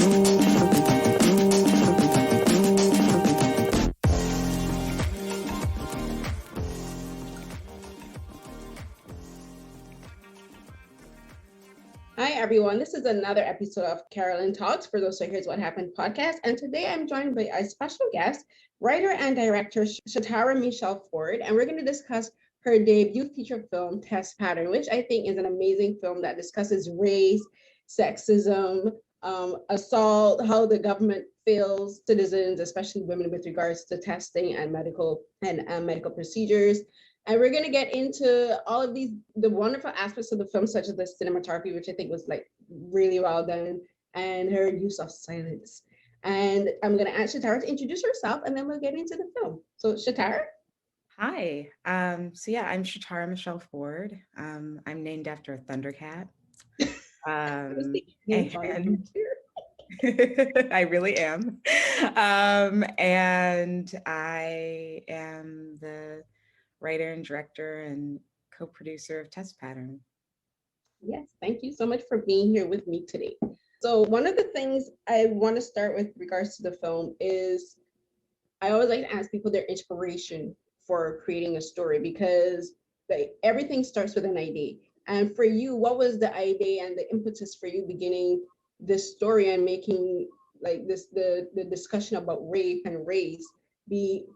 Hi, everyone. This is another episode of Carolyn Talks for those who Here's What Happened podcast. And today I'm joined by a special guest, writer and director Shatara Michelle Ford. And we're going to discuss her debut feature film, Test Pattern, which I think is an amazing film that discusses race, sexism, assault, how the government fails citizens, especially women, with regards to testing and medical procedures. And we're going to get into all of the wonderful aspects of the film, such as the cinematography, which I think was like really well done, and her use of silence. And I'm going to ask Shatara to introduce herself, and then we'll get into the film. So Shatara? Hi. I'm Shatara Michelle Ford. I'm named after a Thundercat. And I really am. And I am the writer and director and co-producer of Test Pattern. Yes, thank you so much for being here with me today. So one of the things I want to start with regards to the film is I always like to ask people their inspiration for creating a story, because everything starts with an idea. And for you, what was the idea and the impetus for you beginning this story and making like this the discussion about rape and race be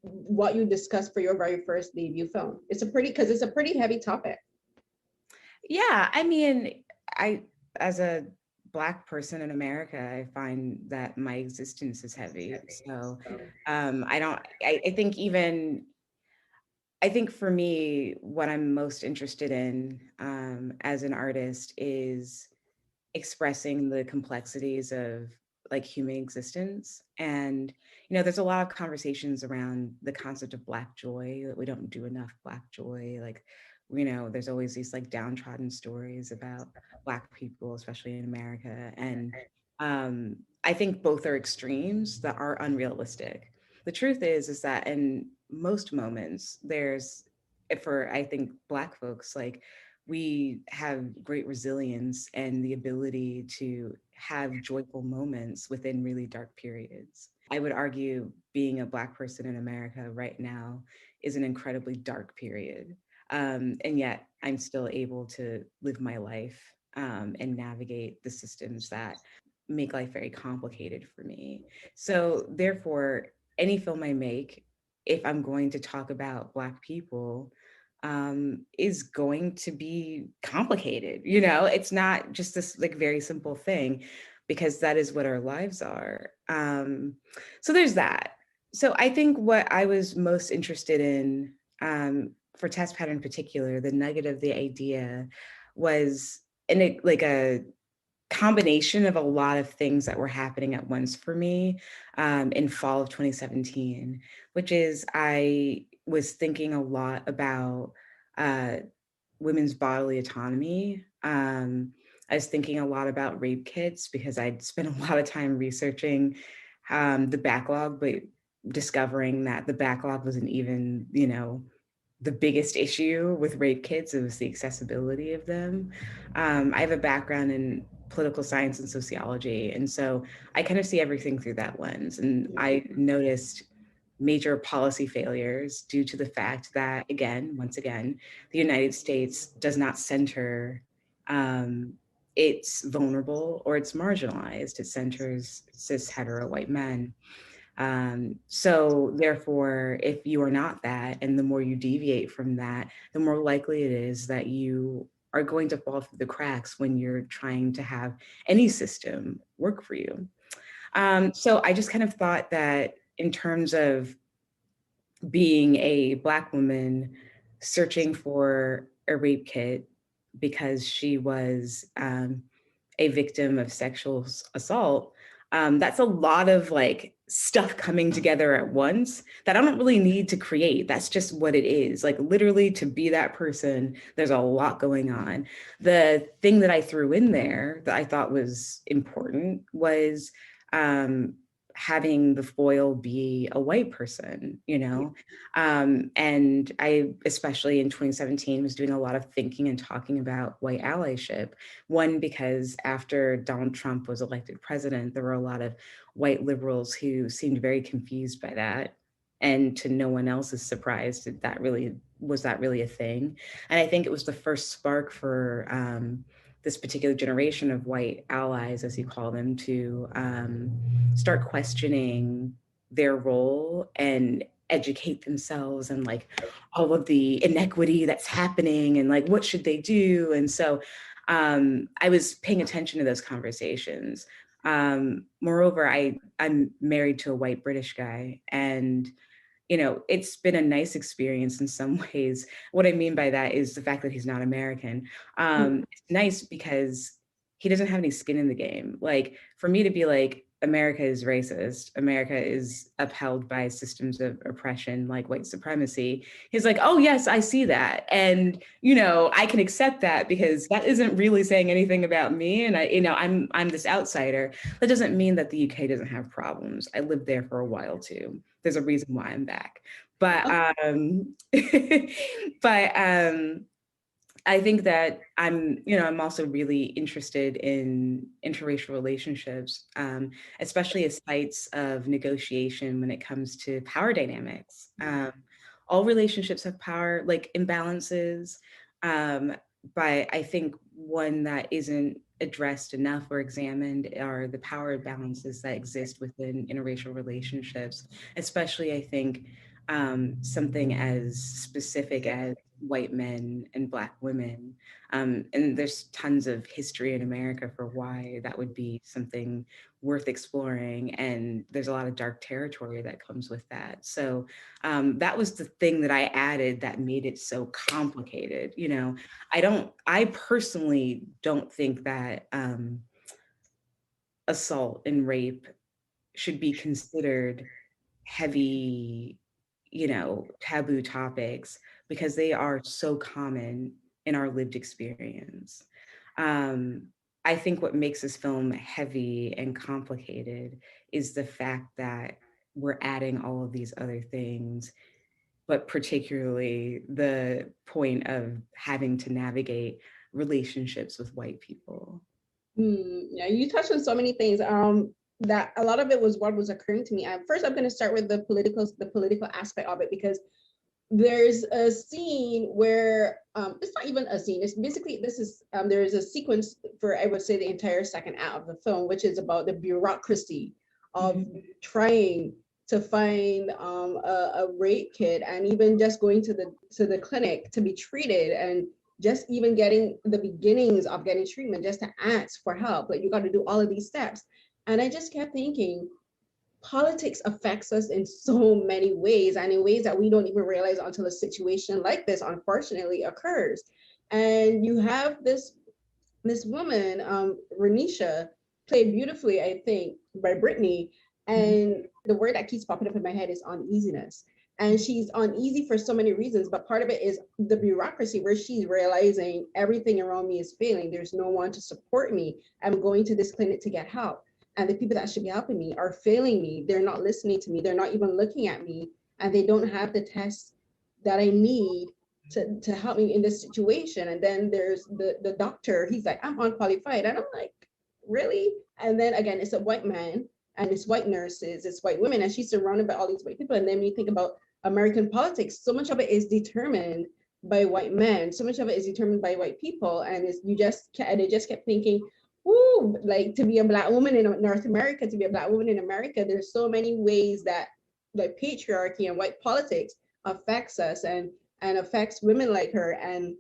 what you discussed for your very first debut film? It's a pretty heavy topic. Yeah, I mean, as a Black person in America, I find that my existence is heavy. So I think for me, what I'm most interested in as an artist is expressing the complexities of like human existence. And, there's a lot of conversations around the concept of Black joy, that we don't do enough Black joy. Like, there's always these like downtrodden stories about Black people, especially in America. And I think both are extremes that are unrealistic. The truth is that in most moments, for I think Black folks, like we have great resilience and the ability to have joyful moments within really dark periods. I would argue being a Black person in America right now is an incredibly dark period. And yet I'm still able to live my life and navigate the systems that make life very complicated for me. So therefore, any film I make, if I'm going to talk about Black people, is going to be complicated. It's not just this like very simple thing, because that is what our lives are. So there's that. So I think what I was most interested in for Test Pattern in particular, the nugget of the idea was like a combination of a lot of things that were happening at once for me in fall of 2017, which is I was thinking a lot about uh, women's bodily autonomy. I was thinking a lot about rape kits because I'd spent a lot of time researching the backlog, but discovering that the backlog wasn't even, the biggest issue with rape kits. It was the accessibility of them. I have a background in political science and sociology, and so I kind of see everything through that lens. And I noticed major policy failures due to the fact that, once again, the United States does not center it's vulnerable or it's marginalized. It centers cis hetero white men. So therefore, if you are not that, and the more you deviate from that, the more likely it is that you are going to fall through the cracks when you're trying to have any system work for you. So I just kind of thought that in terms of being a Black woman searching for a rape kit because she was a victim of sexual assault, that's a lot of like stuff coming together at once that I don't really need to create. That's just what it is. Like literally to be that person, there's a lot going on. The thing that I threw in there that I thought was important was having the foil be a white person, you Yeah. know? And I, especially in 2017, was doing a lot of thinking and talking about white allyship. One, because after Donald Trump was elected president, there were a lot of white liberals who seemed very confused by that. And to no one else's surprise, that really a thing? And I think it was the first spark for this particular generation of white allies, as you call them, to start questioning their role and educate themselves and like all of the inequity that's happening and like what should they do. And so I was paying attention to those conversations. Moreover, I'm married to a white British guy, and it's been a nice experience in some ways. What I mean by that is the fact that he's not American. It's nice because he doesn't have any skin in the game. Like, for me to be like, America is racist, America is upheld by systems of oppression like white supremacy. He's like, oh yes, I see that. And, I can accept that because that isn't really saying anything about me. And I'm this outsider. That doesn't mean that the UK doesn't have problems. I lived there for a while too. There's a reason why I'm back. But Oh, but I think that I'm also really interested in interracial relationships, especially as sites of negotiation when it comes to power dynamics. All relationships have power, like imbalances, um, but I think one that isn't addressed enough or examined are the power imbalances that exist within interracial relationships, especially I think something as specific as white men and Black women. And there's tons of history in America for why that would be something worth exploring. And there's a lot of dark territory that comes with that. So that was the thing that I added that made it so complicated. I personally don't think that assault and rape should be considered heavy, taboo topics because they are so common in our lived experience. Um, I think what makes this film heavy and complicated is the fact that we're adding all of these other things, but particularly the point of having to navigate relationships with white people. yeah, you touched on so many things. That a lot of it was what was occurring to me. First, I'm going to start with the political aspect of it, because there's a scene where it's not even a scene. It's basically there is a sequence for, I would say, the entire second act of the film, which is about the bureaucracy of Mhm. trying to find a rape kit, and even just going to the clinic to be treated, and just even getting the beginnings of getting treatment, just to ask for help. Like, you got to do all of these steps. And I just kept thinking, politics affects us in so many ways, and in ways that we don't even realize until a situation like this unfortunately occurs. And you have this woman, Renisha, played beautifully, I think, by Brittany. Mhm. And the word that keeps popping up in my head is uneasiness. And she's uneasy for so many reasons, but part of it is the bureaucracy, where she's realizing everything around me is failing. There's no one to support me. I'm going to this clinic to get help, and the people that should be helping me are failing me. They're not listening to me. They're not even looking at me, and they don't have the tests that I need to help me in this situation. And then there's the doctor. He's like, I'm unqualified. And I'm like, really? And then again, it's a white man, and it's white nurses, it's white women, and she's surrounded by all these white people. And then when you think about American politics, so much of it is determined by white men. So much of it is determined by white people. And they just kept thinking, ooh, like, to be a Black woman in North America, to be a Black woman in America, there's so many ways that like patriarchy and white politics affects us, and affects women like her. And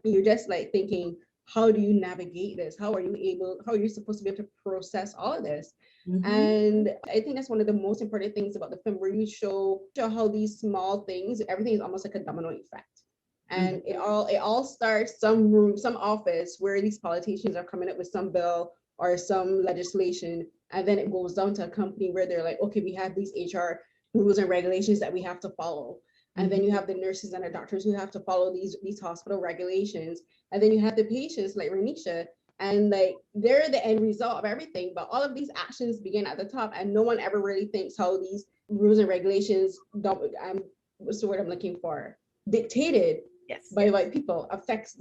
you're just like thinking, how do you navigate this? How are you supposed to be able to process all of this? Mhm. And I think that's one of the most important things about the film, where you show how these small things, everything is almost like a domino effect. And Mhm. it all starts some room, some office, where these politicians are coming up with some bill or some legislation, and then it goes down to a company where they're like, okay, we have these HR rules and regulations that we have to follow. And then Mhm. you have the nurses and the doctors who have to follow these hospital regulations. And then you have the patients like Renisha, and like they're the end result of everything. But all of these actions begin at the top, and no one ever really thinks how these rules and regulations don't what's the word I'm looking for, dictated Yes. by white people affects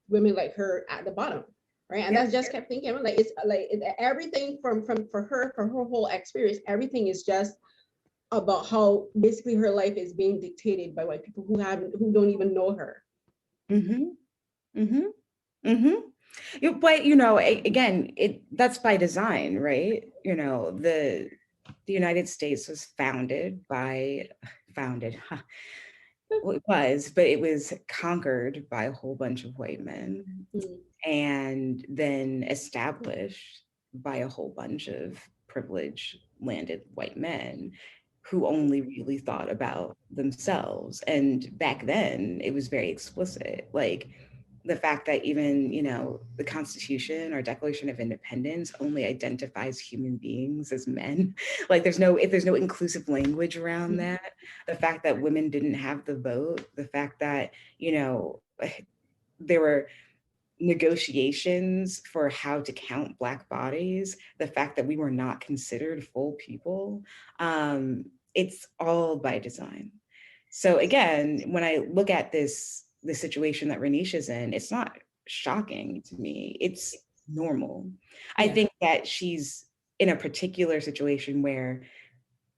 women like her at the bottom, right? And Yep. that's just kept thinking like it's like everything from for her whole experience, everything is just about how basically her life is being dictated by white people who don't even know her. Mm-hmm. Mm-hmm. Mm-hmm. But again, that's by design, right? The United States was founded. Well, it was, but it was conquered by a whole bunch of white men Mm, and then established by a whole bunch of privileged landed white men who only really thought about themselves. And back then it was very explicit. Like the fact that even, the Constitution or Declaration of Independence only identifies human beings as men. Like if there's no inclusive language around mm, that, the fact that women didn't have the vote, the fact that, there were negotiations for how to count Black bodies, the fact that we were not considered full people, it's all by design. So again, when I look at the situation that Renisha's in, it's not shocking to me. It's normal. I yeah. think that she's in a particular situation where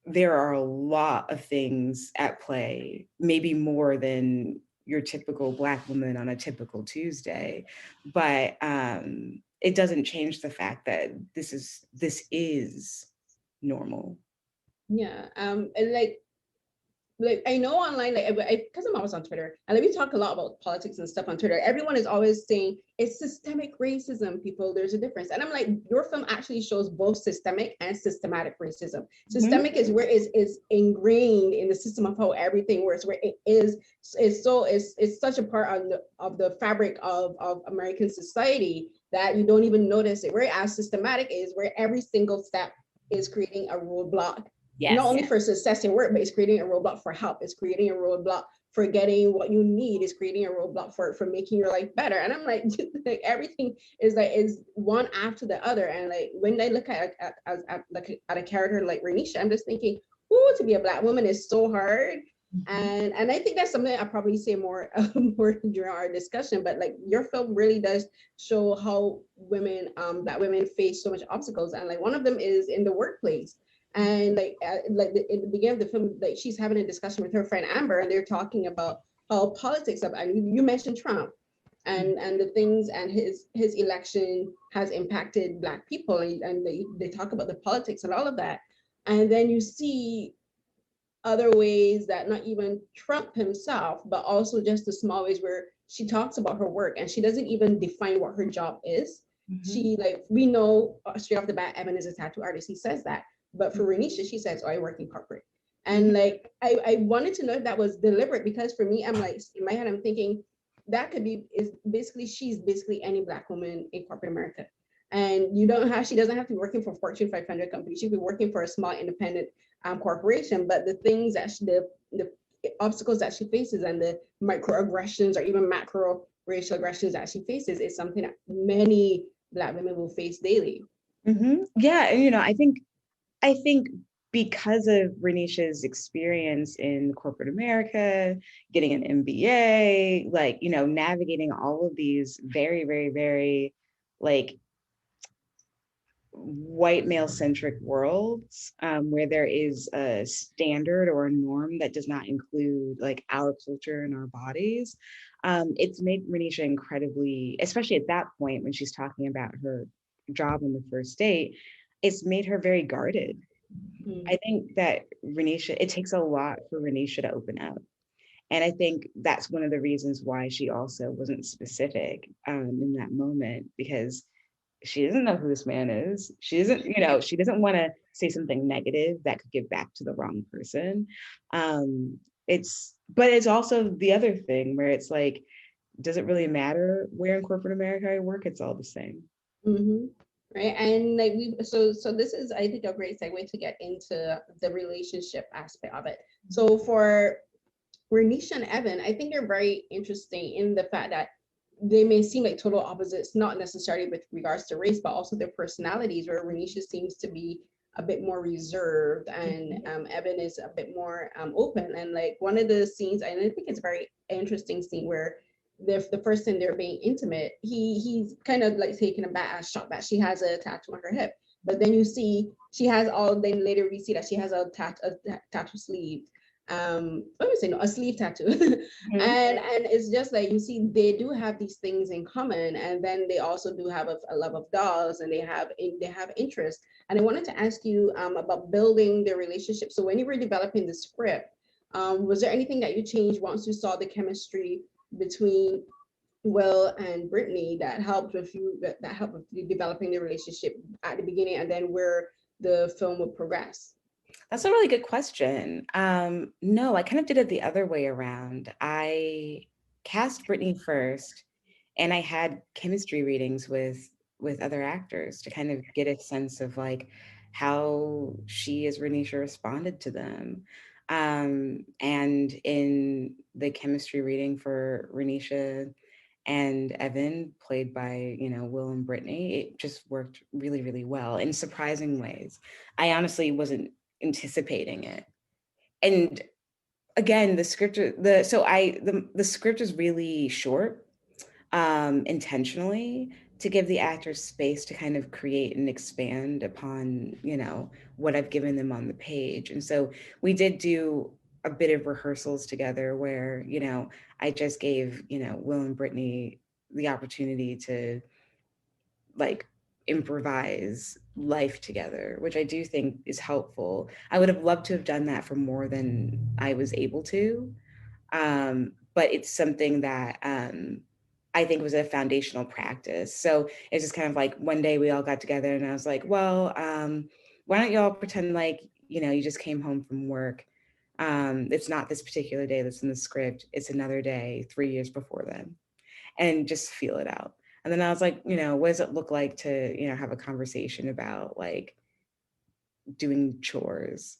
there are a lot of things at play, maybe more than your typical Black woman on a typical Tuesday, but it doesn't change the fact that this is normal. Yeah. And like I know online, like because I'm always on Twitter, and like we talk a lot about politics and stuff on Twitter. Everyone is always saying it's systemic racism. People, there's a difference, and I'm like, your film actually shows both systemic and systematic racism. Mhm. Systemic is where is ingrained in the system of how everything works, where it's such a part of the fabric of American society that you don't even notice it. Whereas systematic is where every single step is creating a roadblock not Yes. only for success in work, but it's creating a roadblock for help. It's creating a roadblock for getting what you need. It's creating a roadblock for making your life better. And I'm like, like everything is one after the other. And like when I look at a character like Renisha, I'm just thinking, oh, to be a Black woman is so hard. Mhm. And I think that's something I probably say more more during our discussion. But like your film really does show how Black women face so much obstacles, and like one of them is in the workplace. And in the beginning of the film, like she's having a discussion with her friend Amber, and they're talking about how politics of, and you mentioned Trump and the things, and his election has impacted Black people, and they talk about the politics and all of that. And then you see other ways that not even Trump himself, but also just the small ways where she talks about her work and she doesn't even define what her job is. Mhm. She like we know straight off the bat, Evan is a tattoo artist. He says that, but for Mhm. Renisha, she says, "Oh, I work in corporate." And Mhm. like I wanted to know if that was deliberate because for me, I'm like in my head, I'm thinking that could be is basically she's basically any Black woman in corporate America. And you don't have she doesn't have to be working for Fortune 500 company. She could be working for a small independent corporation, but the things that the obstacles that she faces and the microaggressions or even macro racial aggressions that she faces is something that many Black women will face daily. Yeah, and I think because of Renisha's experience in corporate America, getting an MBA, like, navigating all of these very, very, very like white male centric worlds, where there is a standard or a norm that does not include like our culture and our bodies. It's made Renisha incredibly, especially at that point when she's talking about her job on the first date, it's made her very guarded. I Mm, think that it takes a lot for Renisha to open up. And I think that's one of the reasons why she also wasn't specific in that moment, because she doesn't know who this man is. She doesn't want to say something negative that could give back to the wrong person. But it's also the other thing where it's like, does it really matter where in corporate America I work? It's all the same. mm-hmm. Right. And like so this is I think a great segue to get into the relationship aspect of it. So for Renisha and Evan, I think they're very interesting in the fact that they may seem like total opposites, not necessarily with regards to race, but also their personalities, where Renisha seems to be a bit more reserved and Evan is a bit more open. And like one of the scenes, and I think it's a very interesting scene where the person they're being intimate, he's kind of like taking a bad shot that she has a tattoo on her hip. But then you see she has all, then later we see that she has a tattoo sleeve, let me say no, a sleeve tattoo. Mhm. And it's just like you see they do have these things in common, and then they also do have a love of dolls, and they have interest. And I wanted to ask you about building their relationship. So when you were developing the script, was there anything that you changed once you saw the chemistry between Will and Brittany that helped with you, that helped with you developing the relationship at the beginning, and then where the film would progress? That's a really good question. No, I kind of did it the other way around. I cast Brittany first, and I had chemistry readings with other actors to kind of get a sense of like how she as Renisha responded to them. And in the chemistry reading for Renisha and Evan, played by, Will and Brittany, it just worked really, really well in surprising ways. I honestly wasn't anticipating it. And again, the script is really short, intentionally, to give the actors space to kind of create and expand upon, what I've given them on the page. And so we did do a bit of rehearsals together where, I just gave, Will and Brittany the opportunity to like improvise life together, which I do think is helpful. I would have loved to have done that for more than I was able to. But it's something that I think was a foundational practice. So it's just kind of like one day we all got together and I was like, well, why don't y'all pretend like, you just came home from work. It's not this particular day that's in the script. It's another day, 3 years before then, and just feel it out. And then I was like, what does it look like to, have a conversation about like doing chores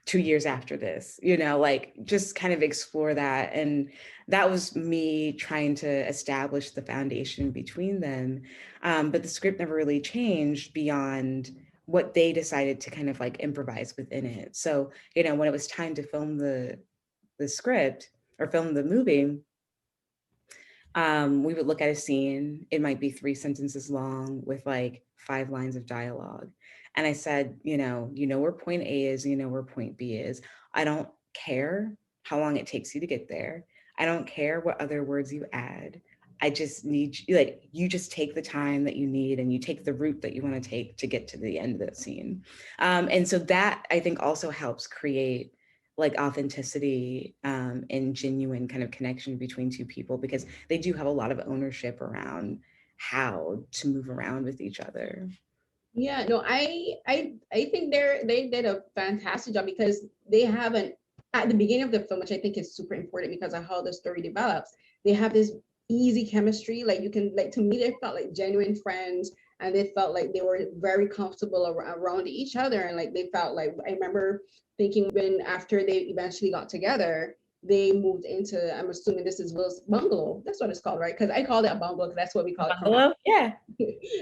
2 years after this, like just kind of explore that. And that was me trying to establish the foundation between them. But the script never really changed beyond what they decided to kind of like improvise within it. So, when it was time to film the script or film the movie, we would look at a scene. It might be 3 sentences long with like 5 lines of dialogue. And I said, where point A is, where point B is. I don't care how long it takes you to get there. I don't care what other words you add. I just need like you just take the time that you need and you take the route that you want to take to get to the end of that scene. And so that I think also helps create like authenticity, and genuine kind of connection between two people, because they do have a lot of ownership around how to move around with each other. Yeah, no, I think they did a fantastic job because they haven't, at the beginning of the film, which I think is super important because of how the story develops. They have this easy chemistry. Like you can like, to me, they felt like genuine friends, and they felt like they were very comfortable around each other, and like they felt like, I remember thinking when after they eventually got together, they moved into, I'm assuming this is Will's bungalow. That's what it's called, right? Because I call it a bungalow because that's what we call it from Bungalow? Yeah.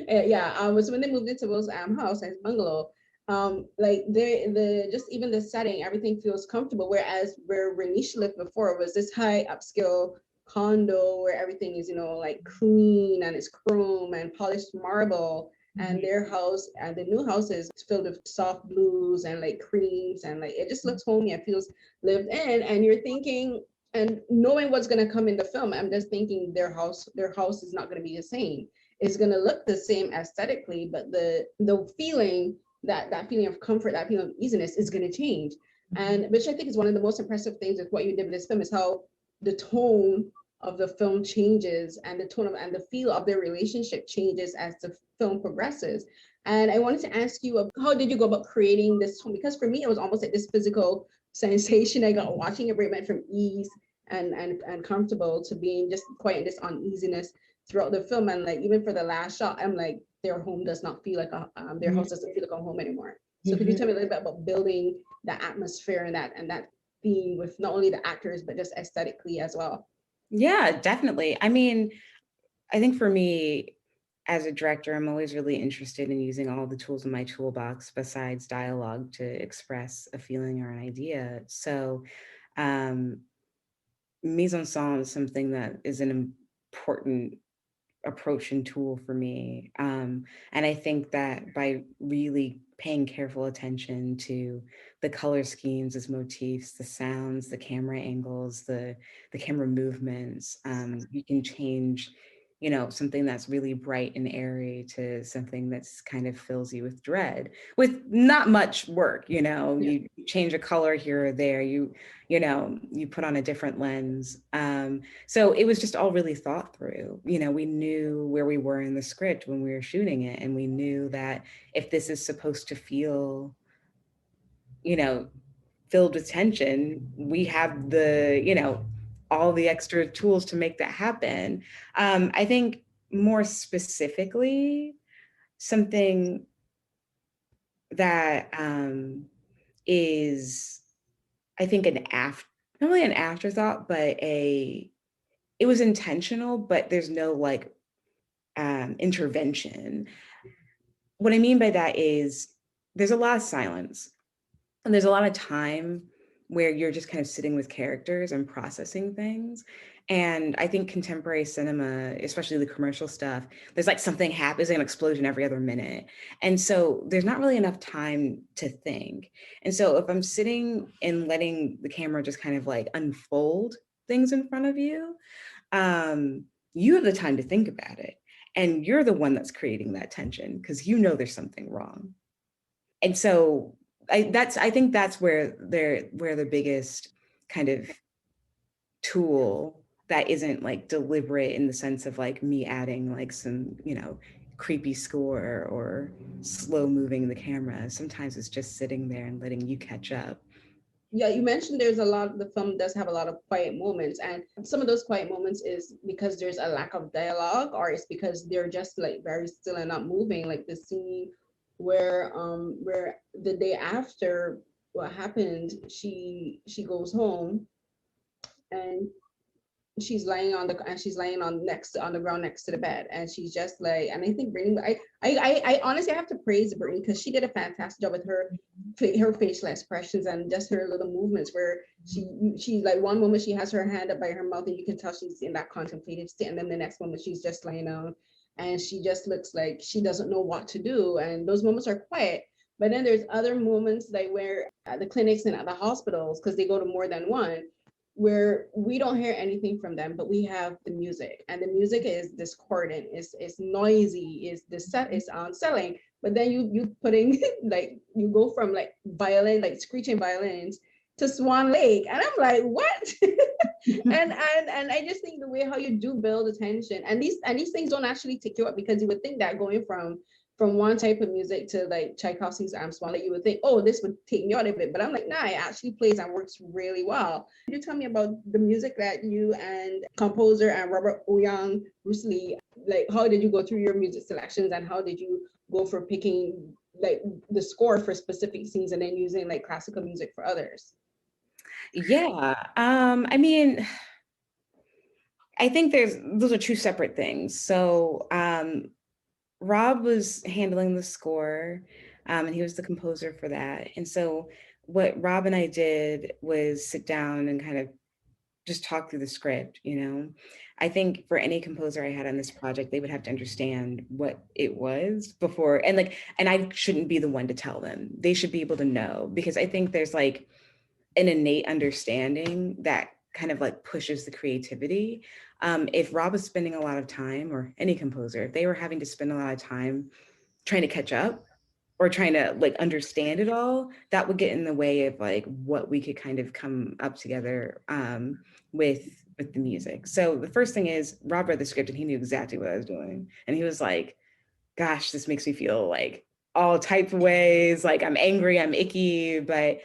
yeah, was when they moved into Will's house, his bungalow. Like the just even the setting, everything feels comfortable. Whereas where Renisha lived before was this high upscale condo where everything is, like clean and it's chrome and polished marble. And their house, and the new house is filled with soft blues and like creams, and like it just looks homey. It feels lived in. And you're thinking, and knowing what's gonna come in the film, I'm just thinking their house is not gonna be the same. It's going to look the same aesthetically, but the feeling, that feeling of comfort, that feeling of easiness is going to change. And which I think is one of the most impressive things with what you did with this film is how the tone of the film changes, and the tone of and the feel of their relationship changes as the film progresses. And I wanted to ask you, how did you go about creating this tone? Because for me, it was almost like this physical sensation I got watching it, where it went from ease and comfortable to being just quite in this uneasiness throughout the film. And like even for the last shot, I'm like, their home does not feel like their house doesn't feel like a home anymore. So could you tell me a little bit about building the atmosphere and that theme with not only the actors but just aesthetically as well? Yeah, definitely. I mean, I think for me, as a director, I'm always really interested in using all the tools in my toolbox besides dialogue to express a feeling or an idea. So, um, mise en scène is something that is an important approach and tool for me. And I think that by really paying careful attention to the color schemes as motifs, the sounds, the camera angles, the camera movements, you can change, something that's really bright and airy to something that's kind of fills you with dread with not much work. Yeah. You change a color here or there, you put on a different lens. So it was just all really thought through. We knew where we were in the script when we were shooting it, and we knew that if this is supposed to feel, you know, filled with tension, we have all the extra tools to make that happen. I think more specifically, something that is, I think, not really an afterthought, but it was intentional, but there's no like intervention. What I mean by that is there's a lot of silence and there's a lot of time where you're just kind of sitting with characters and processing things. And I think contemporary cinema, especially the commercial stuff, there's like something happens, an explosion every other minute. And so there's not really enough time to think. And so if I'm sitting and letting the camera just kind of like unfold things in front of you, um, you have the time to think about it. And you're the one that's creating that tension because there's something wrong. And so I think that's where the biggest kind of tool that isn't like deliberate in the sense of like me adding like some, creepy score or slow moving the camera. Sometimes it's just sitting there and letting you catch up. Yeah, you mentioned there's a lot, the film does have a lot of quiet moments, and some of those quiet moments is because there's a lack of dialogue, or it's because they're just like very still and not moving, like the scene where the day after what happened, she goes home and she's laying on next on the ground next to the bed, and she's just like, and I think Brittany, I honestly have to praise Brittany because she did a fantastic job with her facial expressions and just her little movements where she like one moment she has her hand up by her mouth and you can tell she's in that contemplative state, and then the next moment she's just laying down and she just looks like she doesn't know what to do, and those moments are quiet. But then there's other moments like where at the clinics and at the hospitals, because they go to more than one, where we don't hear anything from them, but we have the music, and the music is discordant, it's noisy, is the set is unsettling. But then you putting like you go from like violin, like screeching violins, to Swan Lake, and I'm like, what? And I just think the way how you do build attention, and these things don't actually take you up, because you would think that going from one type of music to like Tchaikovsky's I'm Swan Lake, you would think, oh, this would take me out of it. But I'm like, nah, it actually plays and works really well. Could you tell me about the music that you and composer and Robert Ouyang Bruce Lee, like how did you go through your music selections, and how did you go for picking like the score for specific scenes and then using like classical music for others? Yeah. I mean, I think those are two separate things. So Rob was handling the score, and he was the composer for that. And so what Rob and I did was sit down and kind of just talk through the script. I think for any composer I had on this project, they would have to understand what it was before, and I shouldn't be the one to tell them. They should be able to know, because I think there's like an innate understanding that kind of like pushes the creativity. If Rob was spending a lot of time, or any composer, if they were having to spend a lot of time trying to catch up or trying to like understand it all, that would get in the way of like what we could kind of come up together with the music. So the first thing is, Rob read the script and he knew exactly what I was doing, and he was like, gosh, this makes me feel like all type of ways. Like I'm angry, I'm icky, but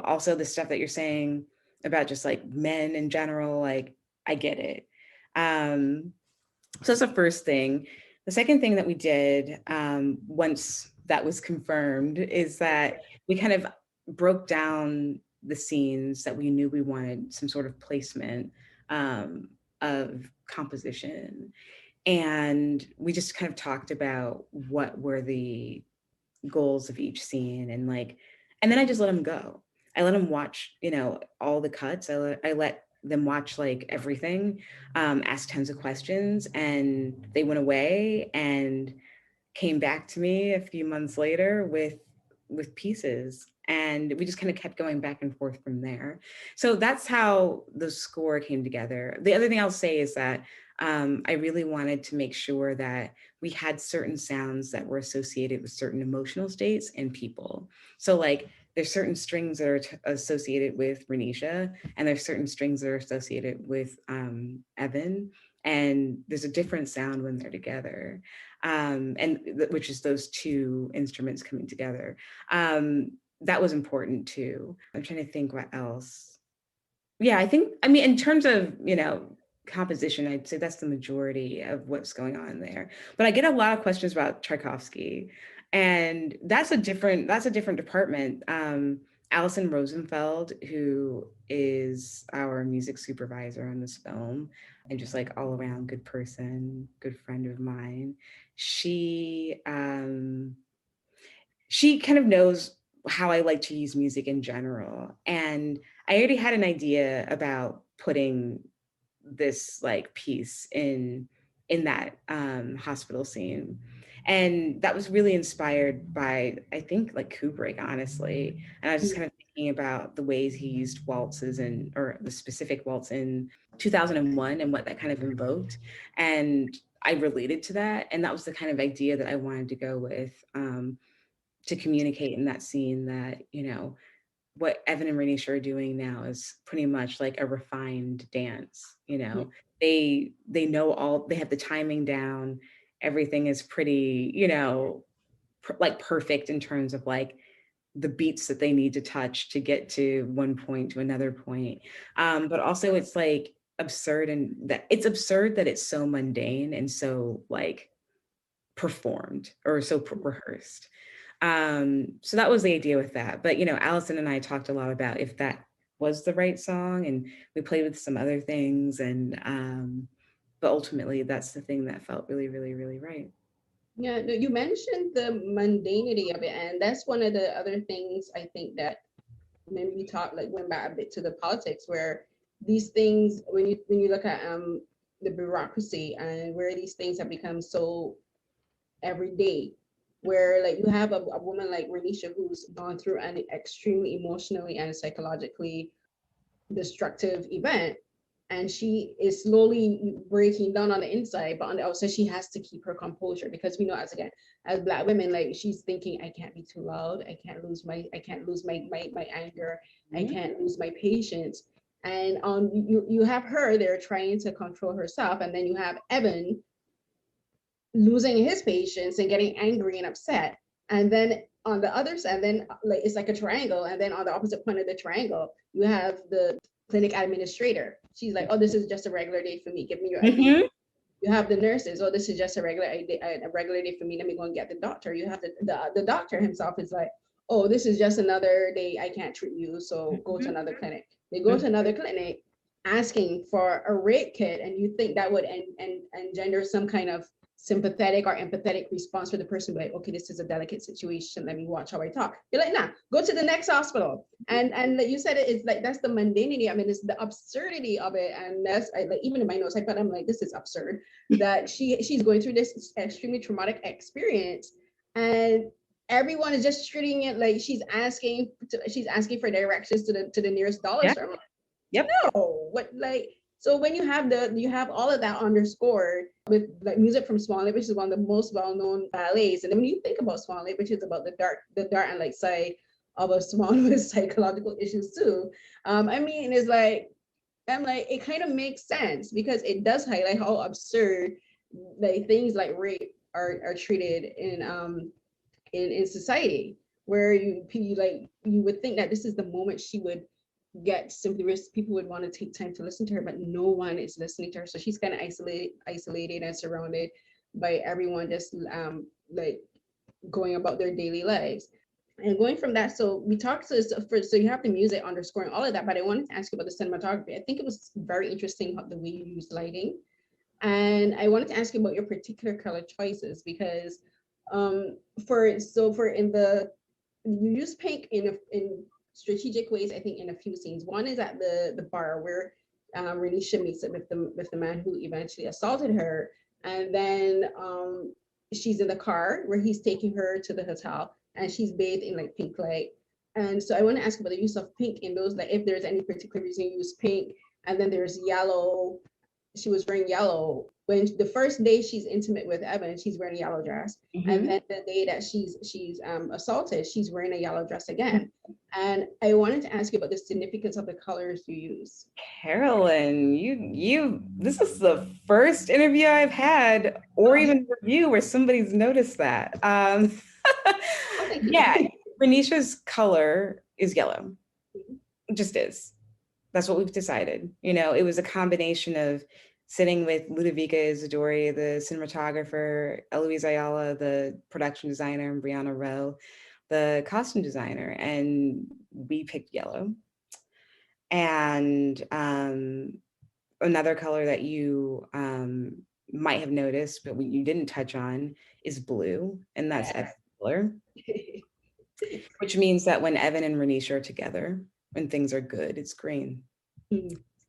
also the stuff that you're saying about just like men in general, like I get it. Um, so that's the first thing. The second thing that we did, once that was confirmed, is that we kind of broke down the scenes that we knew we wanted some sort of placement, of composition. And we just kind of talked about what were the goals of each scene, and like, and then I just let them go. I let them watch, all the cuts. I let them watch like everything, ask tons of questions, and they went away and came back to me a few months later with pieces, and we just kind of kept going back and forth from there. So that's how the score came together. The other thing I'll say is that I really wanted to make sure that we had certain sounds that were associated with certain emotional states and people. So like there's certain strings that are associated with Renisha, and there's certain strings that are associated with Evan, and there's a different sound when they're together, which is those two instruments coming together. That was important too. I'm trying to think what else. Yeah, I mean, in terms of, composition, I'd say that's the majority of what's going on there. But I get a lot of questions about Tchaikovsky, and that's a different department. Allison Rosenfeld, who is our music supervisor on this film, and just like all around good person, good friend of mine, she she kind of knows how I like to use music in general. And I already had an idea about putting this like piece in that hospital scene. And that was really inspired by, I think, like Kubrick, honestly. And I was just kind of thinking about the ways he used waltzes, and or the specific waltz in 2001 and what that kind of invoked. And I related to that. And that was the kind of idea that I wanted to go with, to communicate in that scene, that, what Evan and Ranisha are doing now is pretty much like a refined dance. They know all, they have the timing down. Everything is pretty, like perfect in terms of like the beats that they need to touch to get to one point to another point. But also it's like absurd, and that it's absurd that it's so mundane and so like performed, or so rehearsed. So that was the idea with that. But Allison and I talked a lot about if that was the right song, and we played with some other things, and but ultimately that's the thing that felt really, really, really right. Yeah, no, you mentioned the mundanity of it, and that's one of the other things I think that when we talk, like went back a bit to the politics, where these things, when you look at the bureaucracy and where these things have become so everyday, where like you have a woman like Renisha who's gone through an extremely emotionally and psychologically destructive event, and she is slowly breaking down on the inside, but on the outside she has to keep her composure, because we know, as again, as Black women, like she's thinking, I can't be too loud, I can't lose my anger, I Mhm. can't lose my patience. And you have her there trying to control herself, and then you have Evan losing his patience and getting angry and upset. And then on the other side, then like it's like a triangle. And then on the opposite point of the triangle, you have the clinic administrator. She's like, oh, this is just a regular day for me. Give me your ID. Mhm. You have the nurses. Oh, this is just a regular day for me. Let me go and get the doctor. You have the doctor himself is like, oh, this is just another day. I can't treat you. So go to Mhm. another clinic. They go to another clinic asking for a rape kit, and you think that would engender some kind of sympathetic or empathetic response for the person, like, okay, this is a delicate situation, let me watch how I talk. You're like, nah, go to the next hospital. And like you said, it's like that's the mundanity. I mean, it's the absurdity of it. And that's like, even in my notes I put, I'm like, this is absurd that she's going through this extremely traumatic experience, and everyone is just treating it like she's asking for directions to the nearest dollar Yeah. store. Yep. No, what, like, so when you have all of that underscored with like music from Swan Lake, which is one of the most well-known ballets. And then when you think about Swan Lake, which is about the dark and light side of a swan with psychological issues too. I mean, it's like, I'm like, it kind of makes sense because it does highlight how absurd like things like rape are treated in society, where you would think that this is the moment she would get simply people would want to take time to listen to her, but no one is listening to her. So she's kind of isolated and surrounded by everyone just like going about their daily lives. And going from that, so we talked to so you have the music underscoring all of that, but I wanted to ask you about the cinematography. I think it was very interesting how the way you use lighting. And I wanted to ask you about your particular color choices because for in the you use pink in strategic ways, I think, in a few scenes. One is at the bar where Renisha meets it with the man who eventually assaulted her, and then she's in the car where he's taking her to the hotel, and she's bathed in like pink light. And so I want to ask about the use of pink in those, like if there's any particular reason you use pink. And then there's yellow. She was wearing yellow when the first day she's intimate with Evan, she's wearing a yellow dress. And then the day that she's assaulted, she's wearing a yellow dress again. And I wanted to ask you about the significance of the colors you use. Carolyn, you this is the first interview I've had or even review where somebody's noticed that. Oh, thank you. Yeah, Renisha's color is yellow. It just is. That's what we've decided. You know, it was a combination of sitting with Ludovica Isadori, the cinematographer, Eloise Ayala, the production designer, and Brianna Rowe, the costume designer, and we picked yellow. And another color that you might have noticed, but you didn't touch on, is blue, and that's Evan's color, which means that when Evan and Renisha are together, when things are good, it's green.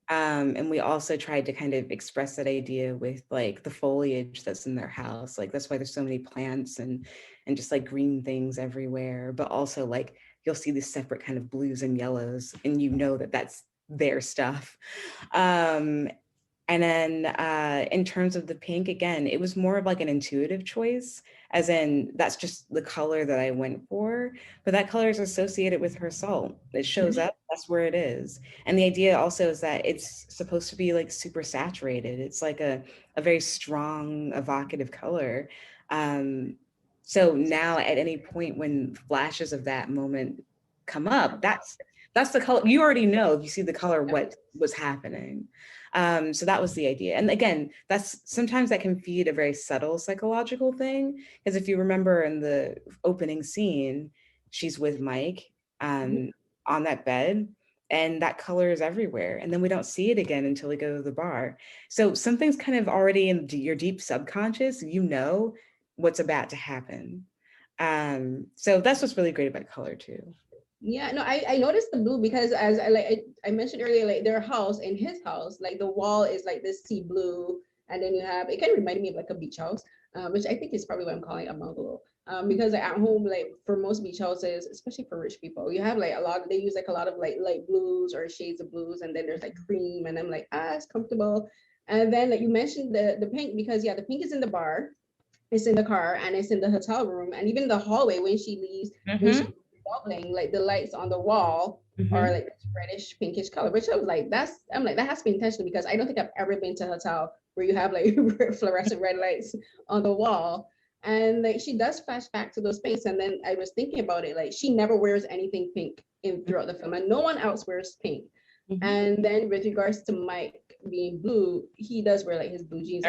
And we also tried to kind of express that idea with like the foliage that's in their house. Like that's why there's so many plants and just like green things everywhere. But also like you'll see these separate kind of blues and yellows, and you know that that's their stuff. And then in terms of the pink, again, it was more of like an intuitive choice, as in that's just the color that I went for. But that color is associated with her soul. It shows up, that's where it is. And the idea also is that it's supposed to be like super saturated. It's like a very strong, evocative color. So now at any point when flashes of that moment come up, that's the color. You already know, if you see the color, what was happening. So that was the idea. And again, that's sometimes that can feed a very subtle psychological thing. Because if you remember in the opening scene, she's with Mike on that bed, and that color is everywhere. And then we don't see it again until we go to the bar. So something's kind of already in your deep subconscious, you know what's about to happen. So that's what's really great about color too. Yeah, no, I noticed the blue because as I mentioned earlier, like their house in his house, like the wall is like this sea blue, and then you have it kind of reminded me of like a beach house, which I think is probably what I'm calling a bungalow. Because like, at home, like for most beach houses, especially for rich people, you have like a lot. They use like a lot of like light blues or shades of blues, and then there's like cream, and I'm like, it's comfortable. And then like you mentioned the pink because yeah, the pink is in the bar, it's in the car, and it's in the hotel room, and even the hallway when she leaves, when she's wobbling, like the lights on the wall are like this reddish pinkish color, which I was like, I'm like, that has to be intentional because I don't think I've ever been to a hotel where you have like fluorescent red lights on the wall. And like she does flash back to those pinks. And then I was thinking about it, like she never wears anything pink in throughout the film, and no one else wears pink. And then with regards to Mike being blue, he does wear like his blue jeans.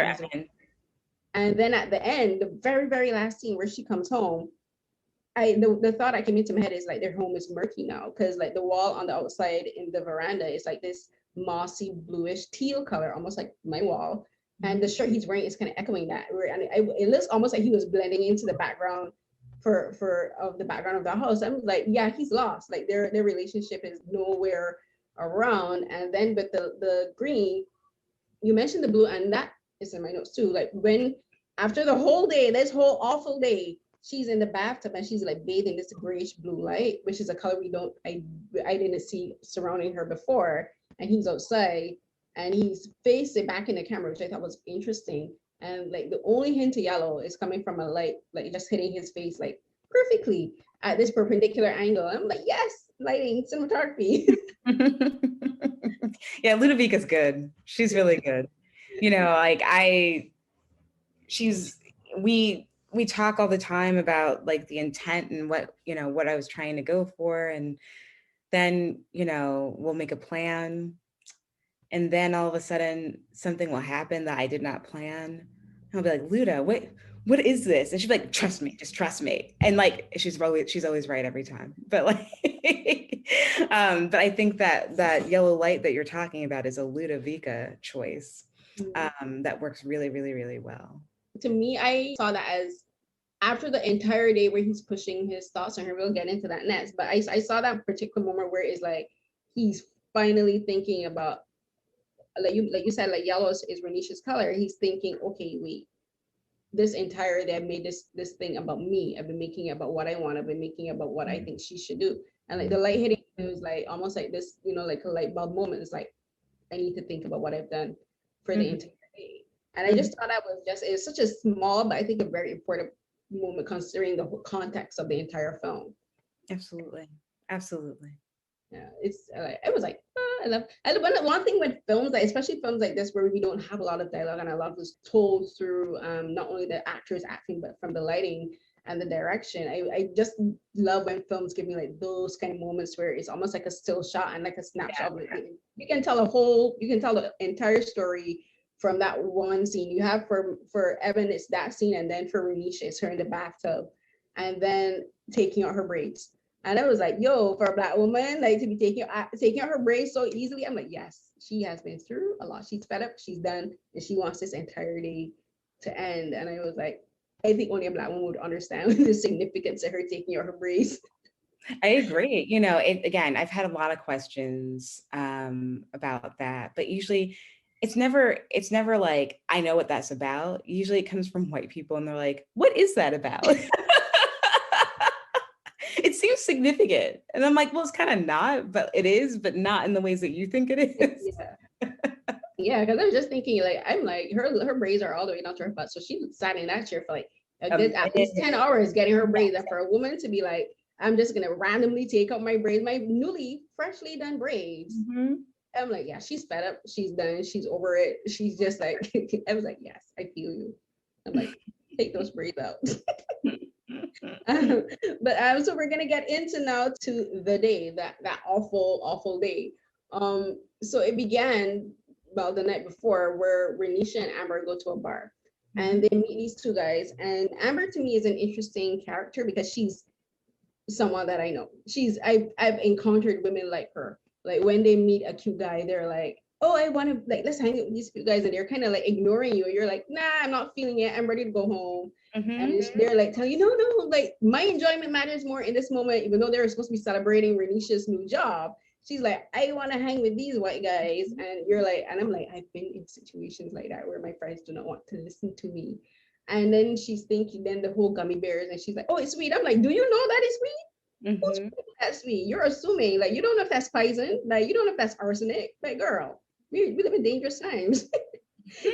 And then at the end, the very, very last scene where she comes home, the thought that came into my head is like their home is murky now because like the wall on the outside in the veranda is like this mossy bluish teal color, almost like my wall. And the shirt he's wearing is kind of echoing that. And it looks almost like he was blending into the background of the background of the house. I'm like, yeah, he's lost. Like their relationship is nowhere around. And then with the green, you mentioned the blue, and that is in my notes too. Like when after the whole day, this whole awful day, she's in the bathtub and she's like bathing this grayish blue light, which is a color I didn't see surrounding her before. And he's outside and he's facing back in the camera, which I thought was interesting. And like the only hint of yellow is coming from a light, like just hitting his face like perfectly at this perpendicular angle. I'm like, yes, lighting, cinematography. Yeah, Ludovica's good. She's really good. You know, like she's we talk all the time about like the intent and what, you know, what I was trying to go for. And then, you know, we'll make a plan. And then all of a sudden something will happen that I did not plan. I'll be like, Luda, what is this? And she'd be like, trust me, just trust me. And like she's always right every time. But like but I think that yellow light that you're talking about is a Ludovica choice. Mhm. that works really, really, really well. To me, I saw that as after the entire day where he's pushing his thoughts on her, we'll get into that next. But I saw that particular moment where it's like he's finally thinking about, like you said, like yellow is Renisha's color. He's thinking, okay, wait, this entire day I made this thing about me. I've been making it about what I want. I've been making it about what I think she should do. And like the light hitting, it was like almost like this, like a light bulb moment. It's like I need to think about what I've done for the Mhm, entire day. And I mhm. just thought that was just, it's such a small, but I think a very important moment considering the whole context of the entire film. Absolutely. Absolutely. Yeah, it's like it was like one thing with films, like especially films like this where we don't have a lot of dialogue and a lot of this told through not only the actors acting but from the lighting and the direction. I just love when films give me like those kind of moments where it's almost like a still shot and like a Yeah. snapshot of it. You can tell the entire story from that one scene. You have for Evan, it's that scene, and then for Renisha, it's her in the bathtub, and then taking out her braids. And I was like, yo, for a black woman, like to be taking out her braids so easily, I'm like, yes, she has been through a lot. She's fed up, she's done, and she wants this entirety to end. And I was like, I think only a black woman would understand the significance of her taking out her braids. I agree. Again, I've had a lot of questions about that, but usually it's never like I know what that's about. Usually it comes from white people and they're like, "What is that about?" It seems significant. And I'm like, "Well, it's kind of not, but it is, but not in the ways that you think it is." Yeah. Yeah, because I was just thinking, like, I'm like, her braids are all the way down to her butt. So she sat in that chair for like a A good at least 10 minute. hours getting her braids. And for a woman to be like, I'm just gonna randomly take out my braids, my newly freshly done braids. Mhm. I'm like, yeah, she's fed up, she's done, she's over it. She's just like, I was like, yes, I feel you. I'm like, take those braids out. But so we're gonna get into now to the day, that awful, awful day. So it began well the night before where Renisha and Amber go to a bar and Mhm. they meet these two guys. And Amber to me is an interesting character because she's someone that I know. I've encountered women like her. Like when they meet a cute guy, they're like, "Oh, I want to like let's hang out with these cute guys," and they're kind of like ignoring you. You're like, "Nah, I'm not feeling it. I'm ready to go home." And Mhm. they're like telling you, "No, no, like my enjoyment matters more in this moment." Even though they're supposed to be celebrating Renisha's new job, she's like, "I want to hang with these white guys," and you're like, and I'm like, I've been in situations like that where my friends do not want to listen to me. And then she's thinking, then the whole gummy bears, and she's like, "Oh, it's sweet." I'm like, "Do you know that is sweet? Who's Mhm. that's me? You're assuming like you don't know if that's poison, like you don't know if that's arsenic. Like, girl, we live in dangerous times."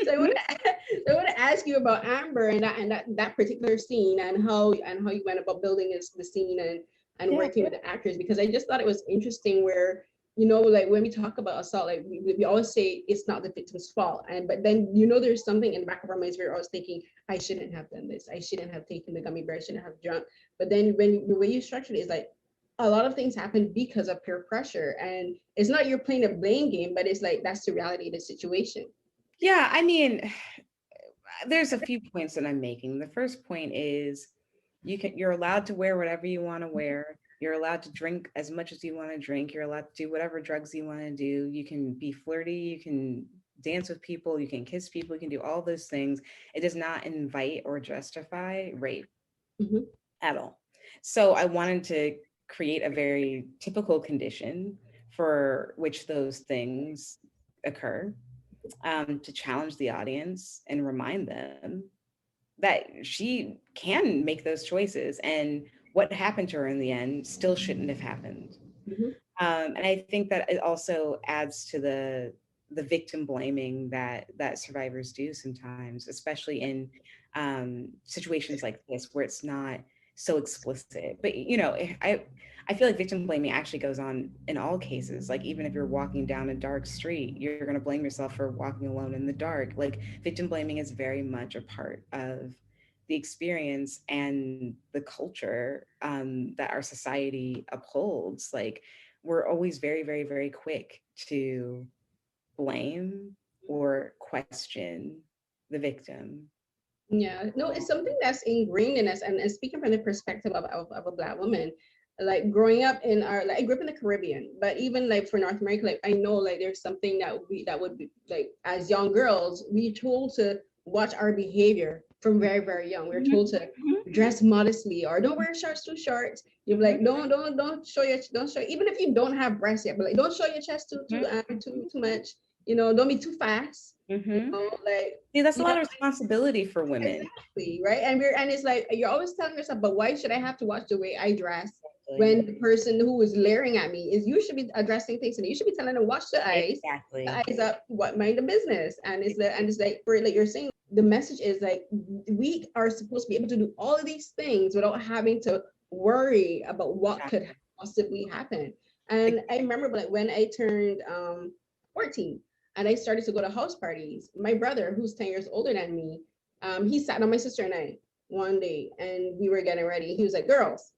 So I want to I want to ask you about Amber and that particular scene and how you went about building the scene and Yeah. working with the actors because I just thought it was interesting where like when we talk about assault like we always say it's not the victim's fault and but then there's something in the back of our minds where we're always thinking I shouldn't have done this, I shouldn't have taken the gummy bear, I shouldn't have drunk. But then when the way you structured it is like a lot of things happen because of peer pressure and it's not you're playing a blame game but it's like that's the reality of the situation. Yeah, I mean, there's a few points that I'm making. The first point is you're allowed to wear whatever you want to wear. You're allowed to drink as much as you want to drink. You're allowed to do whatever drugs you want to do. You can be flirty, you can dance with people, you can kiss people, you can do all those things. It does not invite or justify rape Mhm. at all. So I wanted to create a very typical condition for which those things occur, to challenge the audience and remind them that she can make those choices and what happened to her in the end still shouldn't have happened. Mhm. And I think that it also adds to the victim blaming that survivors do sometimes, especially in situations like this where it's not so explicit. But I feel like victim blaming actually goes on in all cases. Like even if you're walking down a dark street, you're going to blame yourself for walking alone in the dark. Like victim blaming is very much a part of the experience and the culture that our society upholds. Like we're always very, very, very quick to blame or question the victim. Yeah, no, it's something that's ingrained in us. And speaking from the perspective of a black woman, like growing up in our, like I grew up in the Caribbean, but even like for North America, like I know like there's something that would be like, as young girls we told to watch our behavior from very very young. We're told to Mhm, dress modestly, or don't wear shorts too short. You're mhm, like, don't show your, don't show, even if you don't have breasts yet, but like don't show your chest mhm, too much. You know, don't be too fast. You mhm. know, like See, that's a you know lot of responsibility for women. exactly right. And it's like you're always telling yourself, but why should I have to watch the way I dress Exactly. when the person who is leering at me is, you should be addressing things and you should be telling them, watch the Exactly. eyes up, what, mind the business. And it's like, for like you're saying, the message is like we are supposed to be able to do all of these things without having to worry about what could Exactly. possibly happen. And I remember like when I turned 14 and I started to go to house parties, my brother, who's 10 years older than me, he sat on my sister and I one day and we were getting ready. He was like, girls,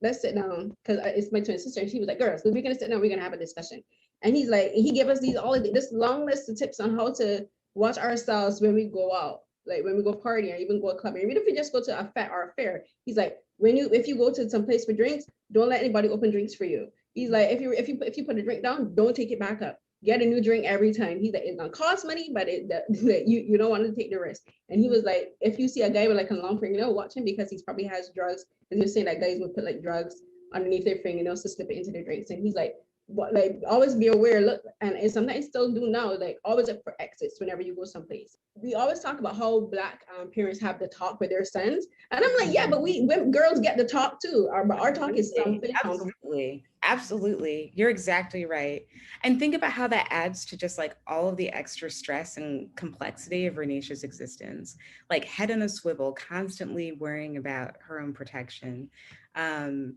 let's sit down, because it's my twin sister. And she was like, girls, we're gonna sit down, we're gonna have a discussion. And he's like, he gave us these all of this long list of tips on how to watch ourselves when we go out, like when we go party or even go clubbing, even if we just go to a fete or a fair. He's like, when you, if you go to some place for drinks, don't let anybody open drinks for you. He's like, if you put a drink down, don't take it back up. Get a new drink every time. He's like, it's gonna cost money, but you don't want to take the risk. And he was like, if you see a guy with like a long fingernail, watch him, because he's probably has drugs. Because he was saying that guys would put like drugs underneath their fingernails to slip it into their drinks. And he's like, what, like always be aware. Look, and sometimes still do now, like always look for exits whenever you go someplace. We always talk about how Black parents have the talk with their sons, and I'm like, yeah, but we girls get the talk too. But our talk is Absolutely. something else. Absolutely. Absolutely. You're exactly right. And think about how that adds to just like all of the extra stress and complexity of Renisha's existence. Like head on a swivel, constantly worrying about her own protection. Um,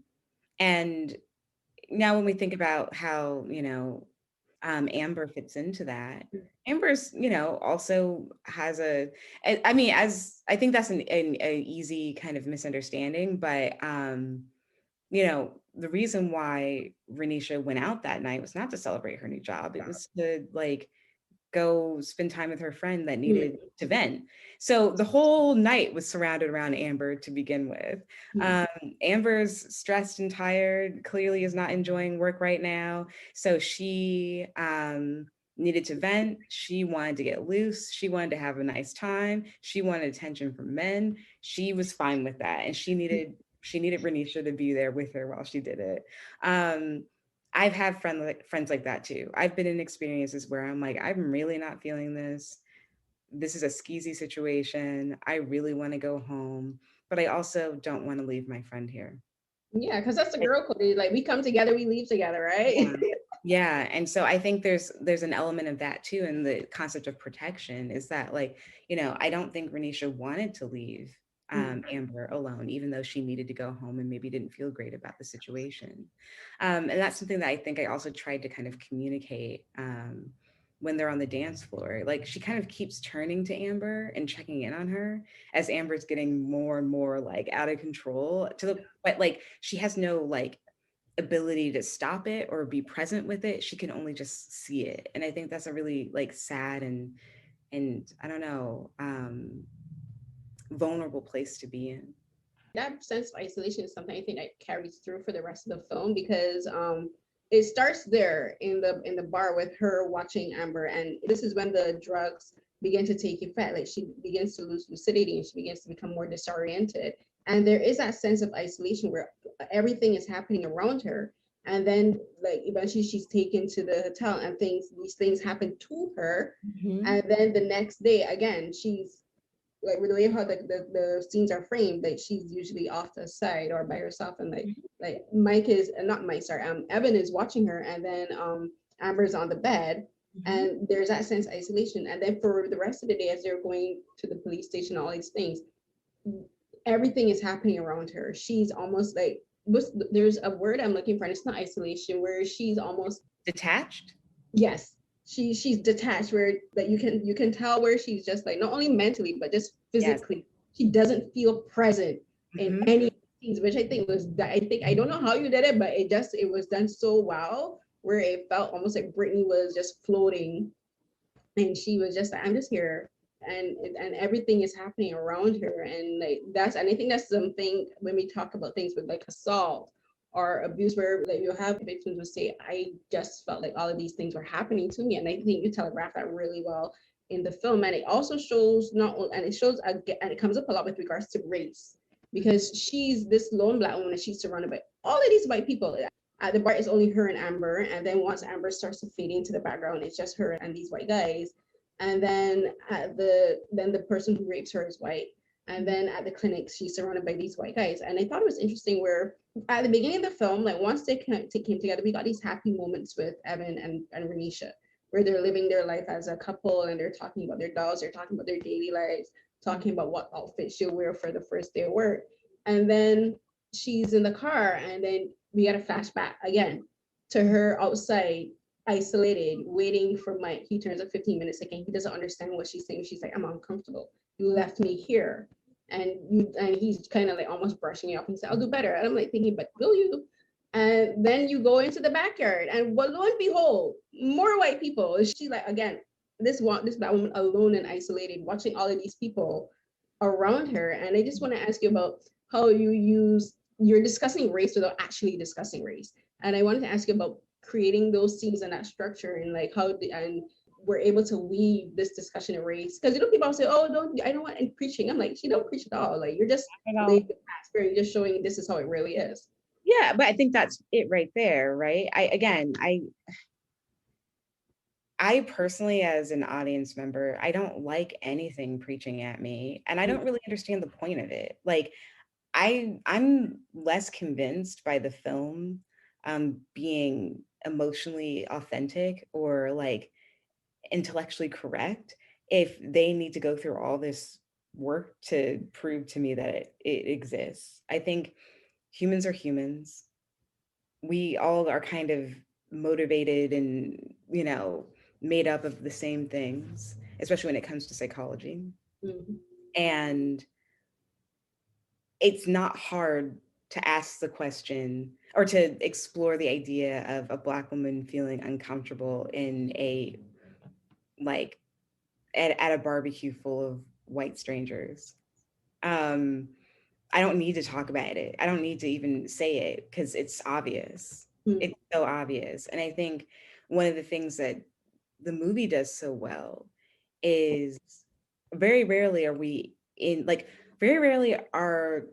and now when we think about how, Amber fits into that, Amber's, also has I mean, as I think that's an easy kind of misunderstanding, but the reason why Renisha went out that night was not to celebrate her new job. It was to like go spend time with her friend that needed to vent. So the whole night was surrounded around Amber to begin with. Mhm. Um, Amber's stressed and tired, clearly is not enjoying work right now. So she needed to vent. She wanted to get loose. She wanted to have a nice time. She wanted attention from men. She was fine with that. And she needed Renisha to be there with her while she did it. Um, I've had friends like that too. I've been in experiences where I'm like, I'm really not feeling this. This is a skeezy situation. I really want to go home, but I also don't want to leave my friend here. Yeah, because that's the girl code. Like we come together, we leave together, right? Yeah. Yeah. And so I think there's an element of that too. And the concept of protection is that like, I don't think Renisha wanted to leave Amber alone, even though she needed to go home and maybe didn't feel great about the situation. And that's something that I think I also tried to kind of communicate when they're on the dance floor. Like she kind of keeps turning to Amber and checking in on her as Amber's getting more and more like out of control to the, but like she has no like ability to stop it or be present with it. She can only just see it. And I think that's a really like sad and I don't know, vulnerable place to be in. That sense of isolation is something I think that carries through for the rest of the film, because it starts there in the bar with her watching Amber, and this is when the drugs begin to take effect. Like she begins to lose lucidity and she begins to become more disoriented, and there is that sense of isolation where everything is happening around her. And then like eventually she's taken to the hotel and these things happen to her. Mhm. And then the next day again she's like with the way how the scenes are framed, like she's usually off the side or by herself, and like Mike is not Mike, sorry, Evan is watching her, and then Amber's on the bed, Mhm. and there's that sense of isolation. And then for the rest of the day, as they're going to the police station, all these things, everything is happening around her. She's almost like there's a word I'm looking for, and it's not isolation, where she's almost, Detached? yes, she's detached, where that you can tell where she's just like not only mentally but just Yes. physically she doesn't feel present in Mhm. any scenes, which I think was that, I think, I don't know how you did it, but it was done so well, where it felt almost like Brittany was just floating and she was just like, I'm just here, and everything is happening around her. And like that's, and I think that's something when we talk about things with like assault or abuse, where like you have victims would say, I just felt like all of these things were happening to me. And I think you telegraph that really well in the film. And it also shows not, and it shows, and it comes up a lot with regards to race, because she's this lone Black woman and she's surrounded by all of these white people. At the bar, it's only her and Amber. And then once Amber starts to fade into the background, it's just her and these white guys. And then the person who rapes her is white. And then at the clinic, she's surrounded by these white guys. And I thought it was interesting where at the beginning of the film, like once they came together, we got these happy moments with Evan and Renisha, where they're living their life as a couple and they're talking about their dolls, they're talking about their daily lives, talking about what outfit she'll wear for the first day of work. And then she's in the car, and then we get a flashback again to her outside, isolated, waiting for Mike. He turns up 15 minutes again. He doesn't understand what she's saying. She's like, I'm uncomfortable. You left me here. And he's kind of like almost brushing it off and said, I'll do better. And I'm like thinking, but will you? And then you go into the backyard, and well, lo and behold, more white people. She like again, this Black woman alone and isolated, watching all of these people around her. And I just want to ask you about how you're discussing race without actually discussing race. And I wanted to ask you about creating those scenes and that structure, and like and we're able to weave this discussion of race, because people say, oh, I don't want any preaching. I'm like, she don't preach at all. Like you're just laying the atmosphere, you're just showing this is how it really is. Yeah, but I think that's it right there, right? I personally, as an audience member, I don't like anything preaching at me, and I don't really understand the point of it. Like, I'm less convinced by the film being emotionally authentic or like intellectually correct if they need to go through all this work to prove to me that it exists. I think humans are humans. We all are kind of motivated and, made up of the same things, especially when it comes to psychology. Mm-hmm. And it's not hard to ask the question or to explore the idea of a Black woman feeling uncomfortable in a like at a barbecue full of white strangers. I don't need to talk about it. I don't need to even say it because it's obvious. It's so obvious. And I think one of the things that the movie does so well is very rarely are we in like very rarely are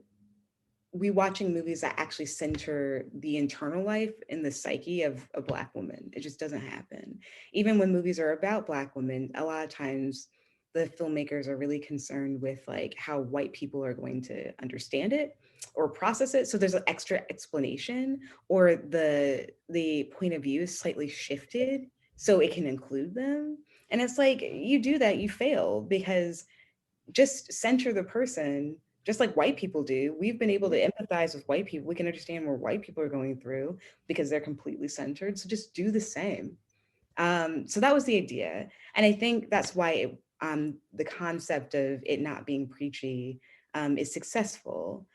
we watching movies that actually center the internal life and the psyche of a Black woman. It just doesn't happen. Even when movies are about Black women, a lot of times the filmmakers are really concerned with like how white people are going to understand it or process it. So there's an extra explanation, or the point of view is slightly shifted so it can include them. And it's like, you do that, you fail, because just center the person, just like white people do. We've been able to empathize with white people. We can understand where white people are going through because they're completely centered. So just do the same. So that was the idea. And I think that's why the concept of it not being preachy is successful,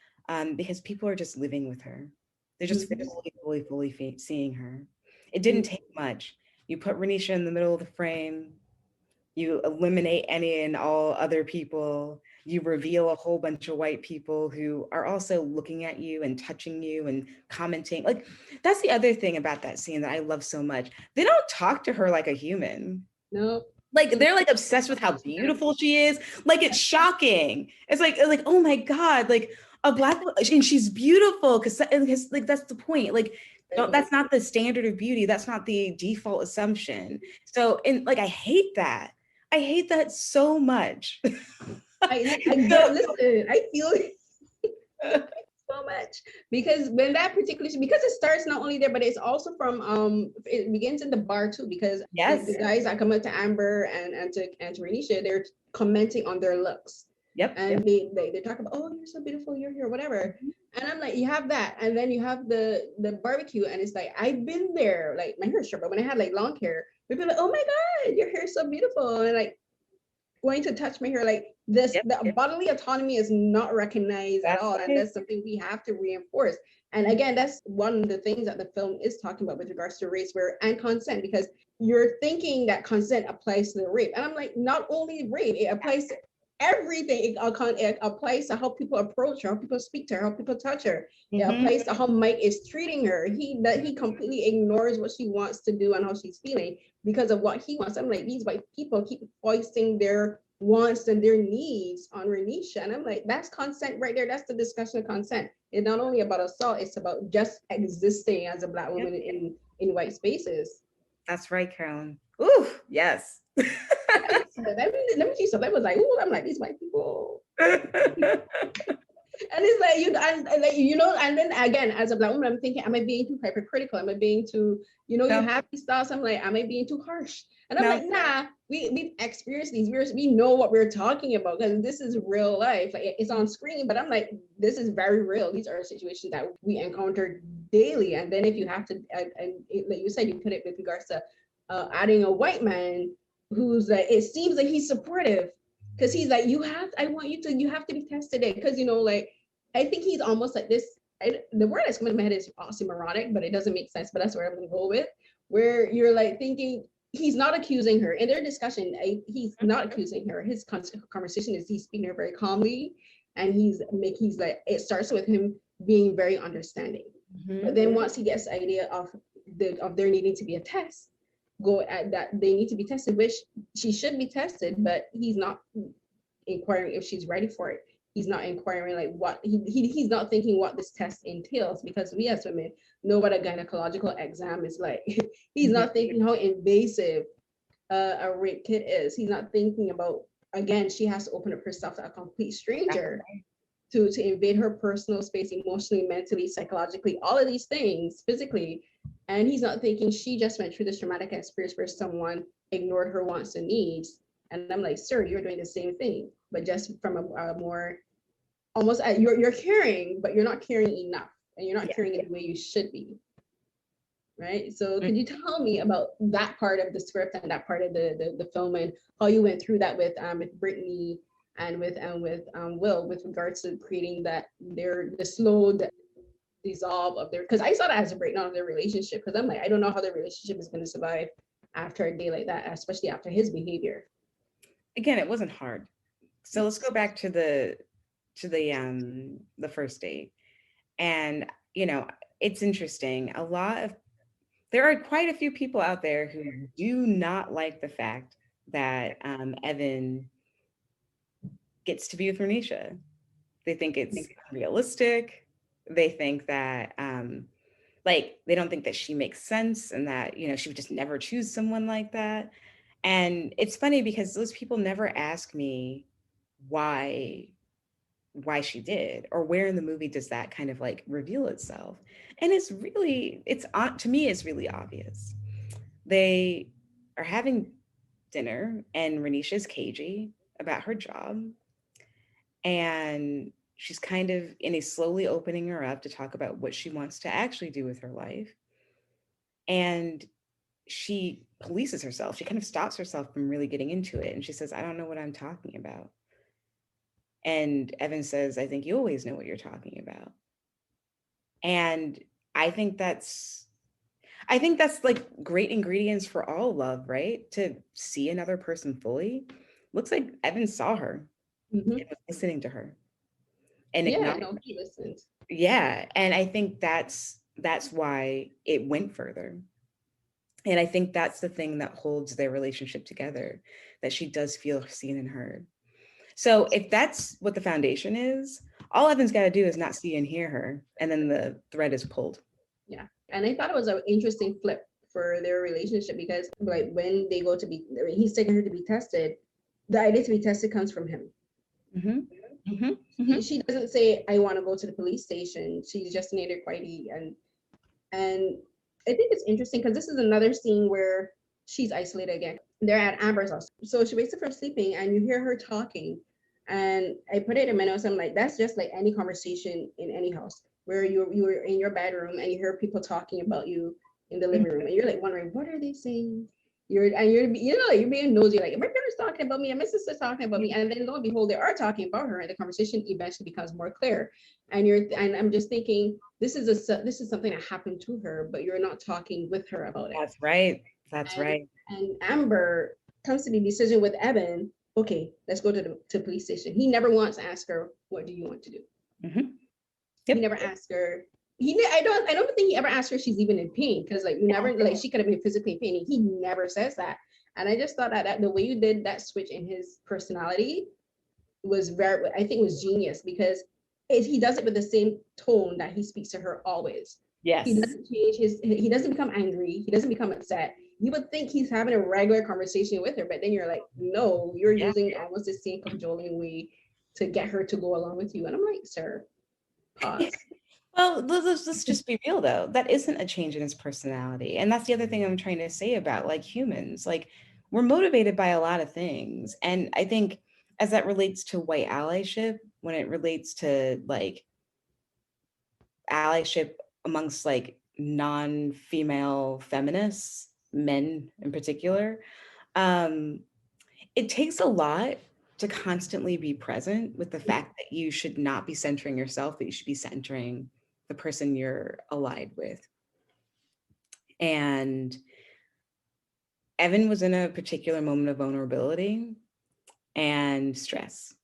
because people are just living with her. They're just fully seeing her. It didn't take much. You put Renisha in the middle of the frame, you eliminate any and all other people, you reveal a whole bunch of white people who are also looking at you and touching you and commenting. Like, that's the other thing about that scene that I love so much. They don't talk to her like a human. No. Like, they're like obsessed with how beautiful she is. Like, it's shocking. It's like, oh my God, like a Black, and she's beautiful because like that's the point. Like, that's not the standard of beauty. That's not the default assumption. So, and like, I hate that. I hate that so much. Listen, I feel so much, because when that particular, because it starts not only there, but it's also from it begins in the bar too, because the guys that come up to Amber and to Renisha, they're commenting on their looks. And they talk about, oh, you're so beautiful, you're here, whatever. And I'm like, you have that, and then you have the barbecue, and it's like, I've been there, like my hair's short, but when I had like long hair, people like, oh my God, your hair's so beautiful, and like going to touch my hair, like this, the bodily autonomy is not recognized at all, and that's something we have to reinforce. And again, that's one of the things that the film is talking about with regards to race, and consent, because you're thinking that consent applies to the rape, and I'm like, not only rape, it applies to everything. It applies to how people approach her, how people speak to her, how people touch her. It Mm-hmm. applies to how Mike is treating her. He completely ignores what she wants to do and how she's feeling because of what he wants. I'm like, these white people keep foisting their wants and their needs on Renisha. And I'm like, that's consent right there. That's the discussion of consent. It's not only about assault, it's about just existing as a Black Yep. woman in white spaces. That's right, Carolyn. Ooh, yes. Let me see something. I was like, ooh, I'm like, these white people. And it's like and like and then again, as a Black woman, I'm thinking, am I being too hypercritical? Am I being too, you No, have these thoughts? I'm like, am I being too harsh? And I'm no. like, nah, we've experienced these. We know what we're talking about because this is real life. Like it's on screen, but I'm like, this is very real. These are situations that we encounter daily. And then if you have to, like you said, you put it with regards to adding a white man who's like, it seems like he's supportive because he's like, you have to be tested it because like I think he's almost like this. The word that's coming to my head is oxymoronic, but it doesn't make sense. But that's where I'm going to go with, where you're like thinking he's not accusing her in their discussion. He's not accusing her. His conversation is he's speaking to her very calmly, and he's like it starts with him being very understanding. Mm-hmm. But then once he gets the idea of there needing to be a test, go at that they need to be tested, which she should be tested, but he's not inquiring if she's ready for it. He's not inquiring like what he's not thinking what this test entails because we as women know what a gynecological exam is like. He's Mm-hmm. not thinking how invasive a rape kit is. He's not thinking about again she has to open up herself to a complete That's stranger right. to invade her personal space emotionally, mentally, psychologically, all of these things physically. And he's not thinking she just went through this traumatic experience where someone ignored her wants and needs. And I'm like, sir, you're doing the same thing, but just from a more almost you're caring, but you're not caring enough, and you're not Yeah. caring in the way you should be. Right. So Mm. could you tell me about that part of the script and that part of the film and how you went through that with Brittany and with Will with regards to creating that the slow dissolve of their because I saw that as a breakdown of their relationship because I'm like I don't know how their relationship is going to survive after a day like that, especially after his behavior. Again, it wasn't hard. So let's go back to the first date. And it's interesting. There are quite a few people out there who do not like the fact that Evan gets to be with Renisha. They think it's realistic. They think that they don't think that she makes sense and that she would just never choose someone like that. And it's funny because those people never ask me why why she did or where in the movie does that kind of like reveal itself. And to me it's really obvious. They are having dinner and Renisha's cagey about her job, and she's kind of in a slowly opening her up to talk about what she wants to actually do with her life. And she polices herself. She kind of stops herself from really getting into it. And she says, I don't know what I'm talking about. And Evan says, I think you always know what you're talking about. And I think that's I think that's like great ingredients for all love, right? To see another person fully. Looks like Evan saw her Mm-hmm. and was listening to her and Yeah, acknowledged. no, he listened. Yeah. And I think that's why it went further. And I think that's the thing that holds their relationship together, that she does feel seen and heard. So if that's what the foundation is, all Evan's got to do is not see and hear her, and then the thread is pulled. Yeah. And I thought it was an interesting flip for their relationship because like when they go to be he's taking her to be tested, the idea to be tested comes from him. Mm-hmm. Mm-hmm. Mm-hmm. She doesn't say, I want to go to the police station. She's just needed Whitey. And I think it's interesting because this is another scene where she's isolated again. They're at Amber's house. So she wakes up from sleeping and you hear her talking. And I put it in my notes. I'm like, that's just like any conversation in any house where you're in your bedroom and you hear people talking about you in the living room and you're like wondering, what are they saying? You're being nosy, like my parents talking about me and my sister's talking about me. And then lo and behold, they are talking about her and the conversation eventually becomes more clear. And I'm just thinking, this is something that happened to her, but you're not talking with her about it. That's right. That's And right. Amber comes to the decision with Evan, okay, let's go to the police station. He never once asked her, what do you want to do? Hmm. He Yep. never asked her. I don't think he ever asked her if she's even in pain, because like you never, like, she could have been physically in pain. He never says that. And I just thought that the way you did that switch in his personality was very, I think, was genius, because he does it with the same tone that he speaks to her always. He Yes. doesn't change he doesn't become angry, he doesn't become upset. You would think he's having a regular conversation with her, but then you're like, no, you're Yeah. using almost the same cajoling way to get her to go along with you. And I'm like, sir, pause. Well, let's just be real though. That isn't a change in his personality. And that's the other thing I'm trying to say about like humans. Like we're motivated by a lot of things. And I think as that relates to white allyship, when it relates to like allyship amongst like non-female feminists, men in particular, um, it takes a lot to constantly be present with the fact that you should not be centering yourself, that you should be centering the person you're allied with. And Evan was in a particular moment of vulnerability and stress.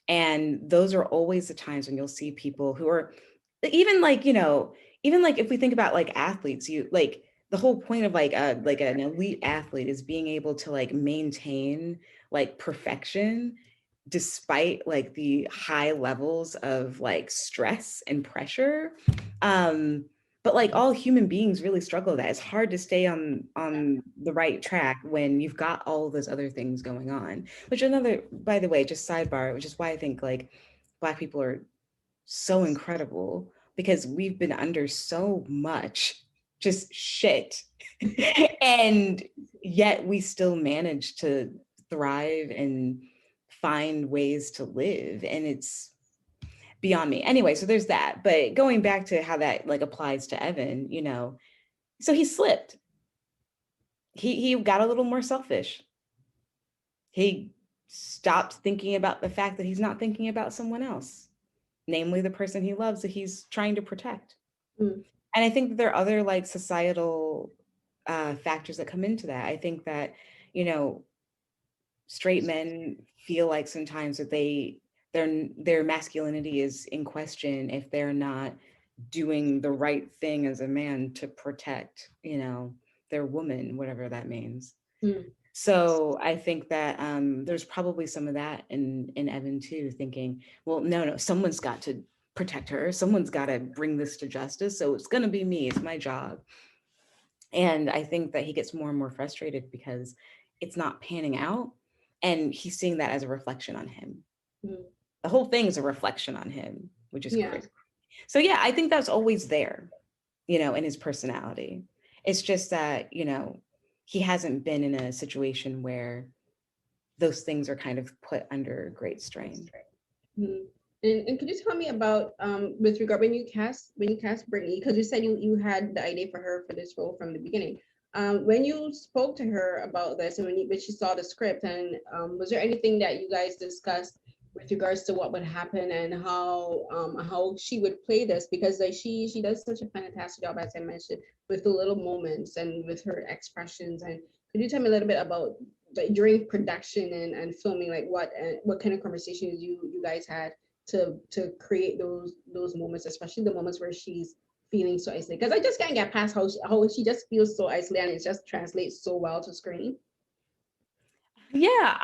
And those are always the times when you'll see people who are even like, even like if we think about like athletes, you like the whole point of like an elite athlete is being able to like maintain like perfection despite like the high levels of like stress and pressure. um but like all human beings really struggle with that. It's hard to stay on the right track when you've got all those other things going on, which another, by the way, just sidebar, which is why I think like Black people are so incredible, because we've been under so much just shit and yet we still manage to thrive and find ways to live, and it's beyond me. Anyway, so there's that. But going back to how that like applies to Evan, so he slipped. He got a little more selfish. He stopped thinking about the fact that he's not thinking about someone else, namely the person he loves that he's trying to protect. Mm, And I think that there are other like societal factors that come into that. I think that, you know, straight men feel like sometimes that their masculinity is in question if they're not doing the right thing as a man to protect, their woman, whatever that means. mm, So I think that there's probably some of that in Evan too, thinking, well, no, someone's got to protect her. Someone's got to bring this to justice. So it's going to be me. It's my job. And I think that he gets more and more frustrated because it's not panning out. And he's seeing that as a reflection on him. mm. The whole thing is a reflection on him, which is Yeah. crazy. So yeah, I think that's always there, in his personality. It's just that, he hasn't been in a situation where those things are kind of put under great strain. Mm. And could you tell me about with regard when you cast Brittany, because you said you had the idea for her for this role from the beginning. When you spoke to her about this, and when she saw the script, and was there anything that you guys discussed with regards to what would happen and how she would play this? Because like she does such a fantastic job, as I mentioned, with the little moments and with her expressions. And could you tell me a little bit about like during production and filming, like what kind of conversations you guys had to create those moments, especially the moments where she's feeling so isolated? Because I just can't get past how she just feels so isolated, and it just translates so well to screen. Yeah,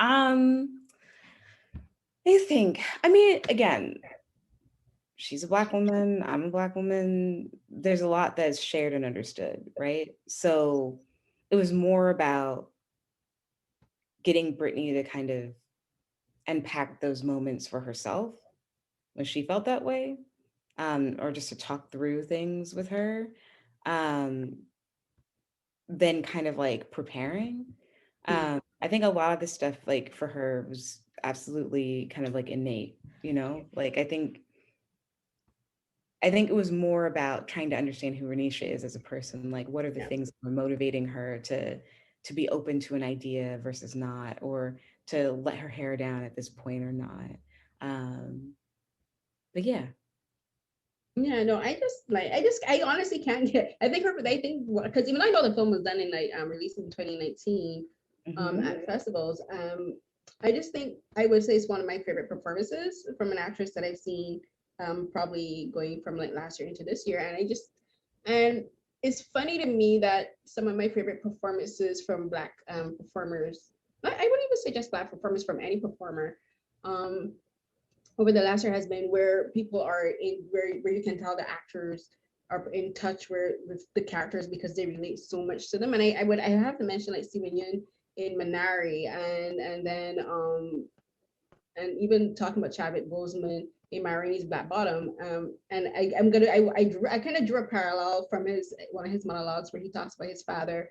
I think, I mean, again, she's a Black woman, I'm a Black woman. There's a lot that's shared and understood, right? So it was more about getting Brittany to kind of unpack those moments for herself when she felt that way, or just to talk through things with her, um, then kind of like preparing. Mm, I think a lot of this stuff, like for her, was absolutely kind of like innate, like I think it was more about trying to understand who Renisha is as a person. Like, what are the yeah. things that were motivating her to be open to an idea versus not, or to let her hair down at this point or not. But yeah. Yeah, no, I honestly can't get. I think because even though I know the film was done in like released in 2019 Hmm. at festivals. I just think I would say it's one of my favorite performances from an actress that I've seen, probably going from like last year into this year. And and it's funny to me that some of my favorite performances from Black performers, I wouldn't even say just Black performers, from any performer, um, over the last year has been where people are in, where you can tell the actors are in touch with the characters because they relate so much to them. And I have to mention like Steven Yeun in Minari, and then and even talking about Chadwick Boseman in Ma Rainey's Black Bottom. And I kind of drew a parallel from his one of his monologues where he talks about his father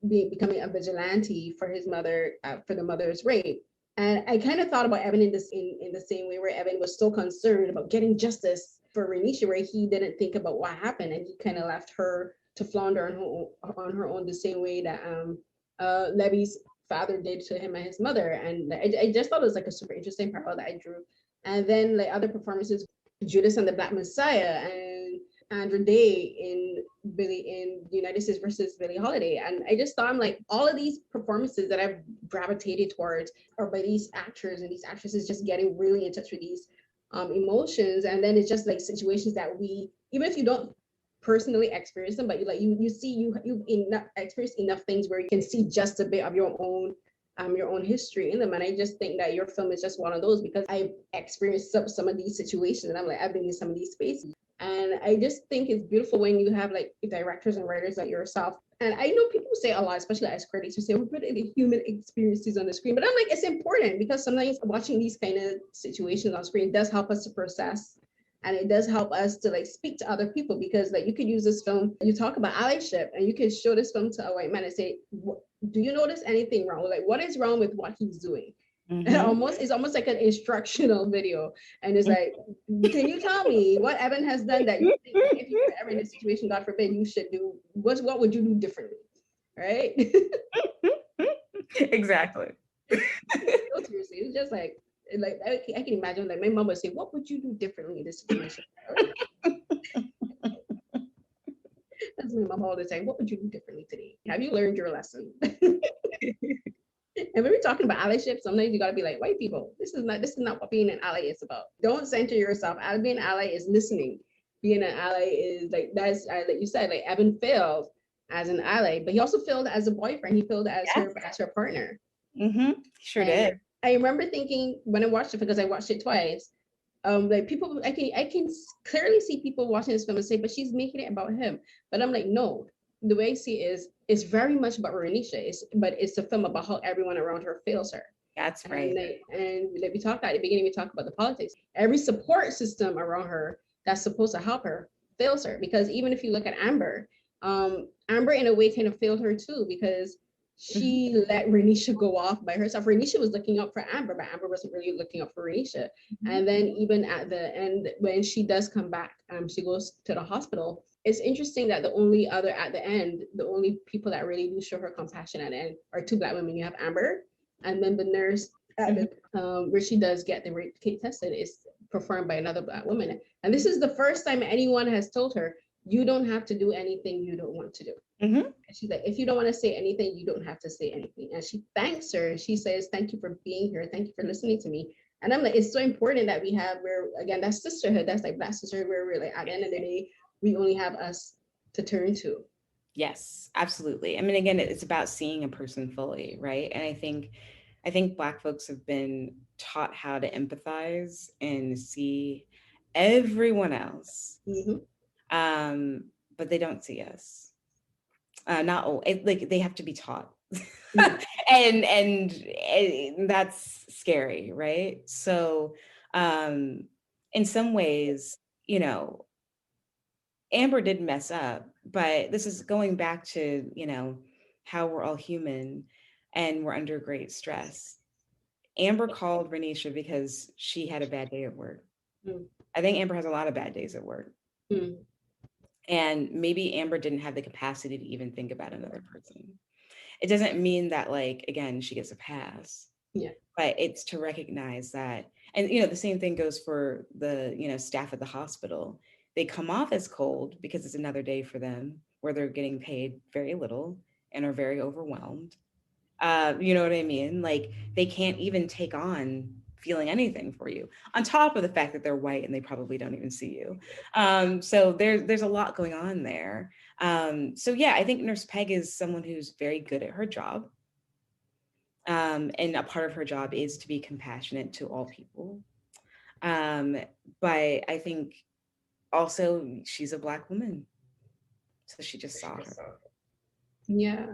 becoming a vigilante for his mother, for the mother's rape. And I kind of thought about Evan in the same way, where Evan was so concerned about getting justice for Renisha, where he didn't think about what happened, and he kind of left her to flounder on her own, the same way that Levy's father did to him and his mother. And I just thought it was like a super interesting parallel that I drew. And then like other performances, Judas and the Black Messiah, and Andra Day in United States versus Billie Holiday. And I just thought, I'm like, all of these performances that I've gravitated towards are by these actors and these actresses just getting really in touch with these emotions. And then it's just like situations that we, even if you don't personally experience them, but you see, you enough experience enough things where you can see just a bit of your own history in them. And I just think that your film is just one of those, because I've experienced some of these situations, and I'm like, I've been in some of these spaces. And I just think it's beautiful when you have like directors and writers like yourself. And I know people say a lot, especially as critics, who say we put in the human experiences on the screen. But I'm like, it's important, because sometimes watching these kind of situations on screen does help us to process, and it does help us to like speak to other people, because like you could use this film, you talk about allyship, and you could show this film to a white man and say, do you notice anything wrong? Like, what is wrong with what he's doing? And Mm-hmm. it's almost like an instructional video. And it's like, can you tell me what Evan has done that you think that if you were ever in this situation, God forbid, you should do? What would you do differently? Right? Exactly. So seriously, it's just like I can imagine like my mom would say, what would you do differently in this situation? That's my mom all the time. What would you do differently today? Have you learned your lesson? And when we're talking about allyship, sometimes you gotta be like, white people, this is not what being an ally is about. Don't center yourself. Being an ally is listening. Being an ally is like, that's like you said, like Evan failed as an ally, but he also failed as a boyfriend. He failed Yes. as her partner. Mm-hmm. Sure And did. I remember thinking when I watched it, because I watched it twice, like people, I can clearly see people watching this film and say, but she's making it about him. But I'm like, no, the way I see it is, it's very much about Renisha. But it's a film about how everyone around her fails her. That's And right. like we talked at the beginning, we talked about the politics. Every support system around her that's supposed to help her fails her, because even if you look at Amber, Amber in a way kind of failed her too, because Mm-hmm. she let Renisha go off by herself. Renisha was looking out for Amber, but Amber wasn't really looking out for Renisha. Mm-hmm. And then even at the end, when she does come back, she goes to the hospital. It's interesting that the only people that really do show her compassion at the end are two Black women. You have Amber, and then the nurse at Mm-hmm. the where she does get the rape kit tested is performed by another Black woman. And this is the first time anyone has told her, you don't have to do anything you don't want to do. Mm-hmm. And she's like, if you don't want to say anything, you don't have to say anything. And she thanks her, and she says, thank you for being here. Thank you for listening to me. And I'm like, it's so important that we have, where again, that's sisterhood. That's like Black sisterhood, where we're like, at the end of the day, we only have us to turn to. Yes, absolutely. I mean, again, it's about seeing a person fully, right? And I think Black folks have been taught how to empathize and see everyone else, Mm-hmm. um, but they don't see us. Not all, like they have to be taught, Mm-hmm. and that's scary, right? So, um, in some ways, you know, Amber did mess up, but this is going back to, how we're all human and we're under great stress. Amber called Renisha because she had a bad day at work. I think Amber has a lot of bad days at work. Mm-hmm. And maybe Amber didn't have the capacity to even think about another person. It doesn't mean that, like, again, she gets a pass, Yeah. but it's to recognize that. And, the same thing goes for the, staff at the hospital. They come off as cold because it's another day for them where they're getting paid very little and are very overwhelmed. You know what I mean? Like they can't even take on feeling anything for you, on top of the fact that they're white and they probably don't even see you. So there's a lot going on there. So yeah, I think Nurse Peg is someone who's very good at her job. And a part of her job is to be compassionate to all people. Um, but I think also she's a Black woman, so she just saw her. Yeah.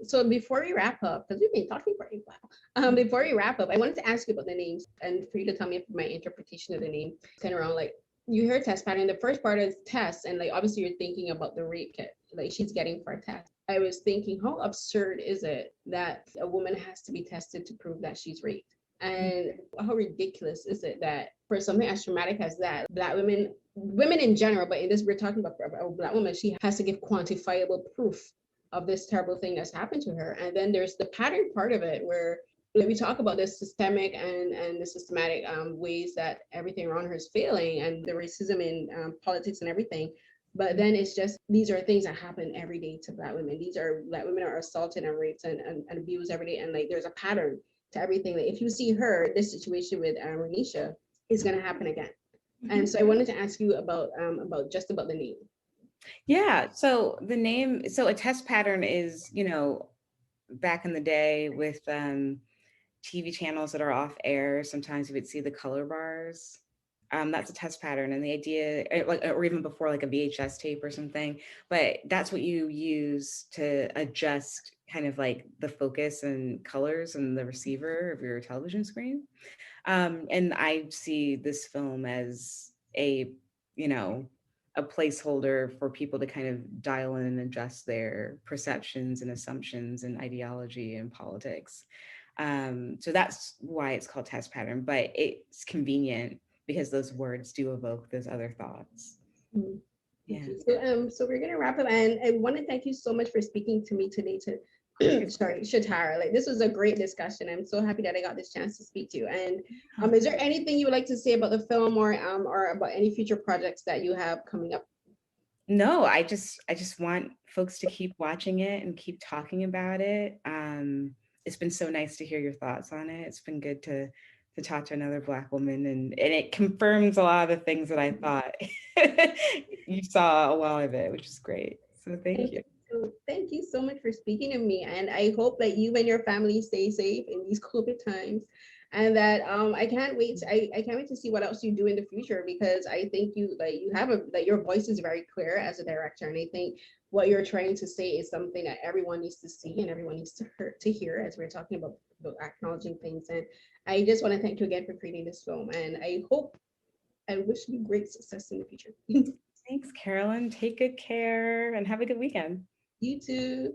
So before we wrap up, because we've been talking for a while, before we wrap up, I wanted to ask you about the names and for you to tell me if my interpretation of the name kind of around like you heard test pattern. The first part is test, and like obviously you're thinking about the rape kit, like she's getting for a test. I was thinking, how absurd is it that a woman has to be tested to prove that she's raped? And how ridiculous is it that for something as traumatic as that, Black women in general, but in this we're talking about a Black woman, she has to give quantifiable proof of this terrible thing that's happened to her. And then there's the pattern part of it where like, we talk about the systemic and the systematic ways that everything around her is failing and the racism in politics and everything. But then it's just these are things that happen every day to Black women. These are Black women are assaulted and raped and abused every day. And like there's a pattern to everything. Like if you see her, this situation with Renisha is going to happen again. And so I wanted to ask you about the name. Yeah. So the name, so a test pattern is, you know, back in the day with TV channels that are off air, sometimes you would see the color bars. That's a test pattern, and the idea, like, or even before, like a VHS tape or something. But that's what you use to adjust, kind of like the focus and colors and the receiver of your television screen. And I see this film as a, you know, a placeholder for people to kind of dial in and adjust their perceptions and assumptions and ideology and politics. So that's why it's called test pattern, but it's convenient because those words do evoke those other thoughts. Mm-hmm. Yeah. So we're gonna wrap up, and I want to thank you so much for speaking to me today. To sorry, Shatara. Like this was a great discussion. I'm so happy that I got this chance to speak to you. And is there anything you would like to say about the film or about any future projects that you have coming up? No, I just want folks to keep watching it and keep talking about it. It's been so nice to hear your thoughts on it. It's been good to talk to another Black woman, and it confirms a lot of the things that I thought you saw a lot of it, which is great. So thank you. Thank you so much for speaking to me, and I hope that you and your family stay safe in these COVID times, and that I can't wait. I can't wait to see what else you do in the future because I think you have your voice is very clear as a director, and I think what you're trying to say is something that everyone needs to see and everyone needs to hear as we're talking about acknowledging things. And I just want to thank you again for creating this film, and I wish you great success in the future. Thanks, Carolyn. Take good care and have a good weekend. You too.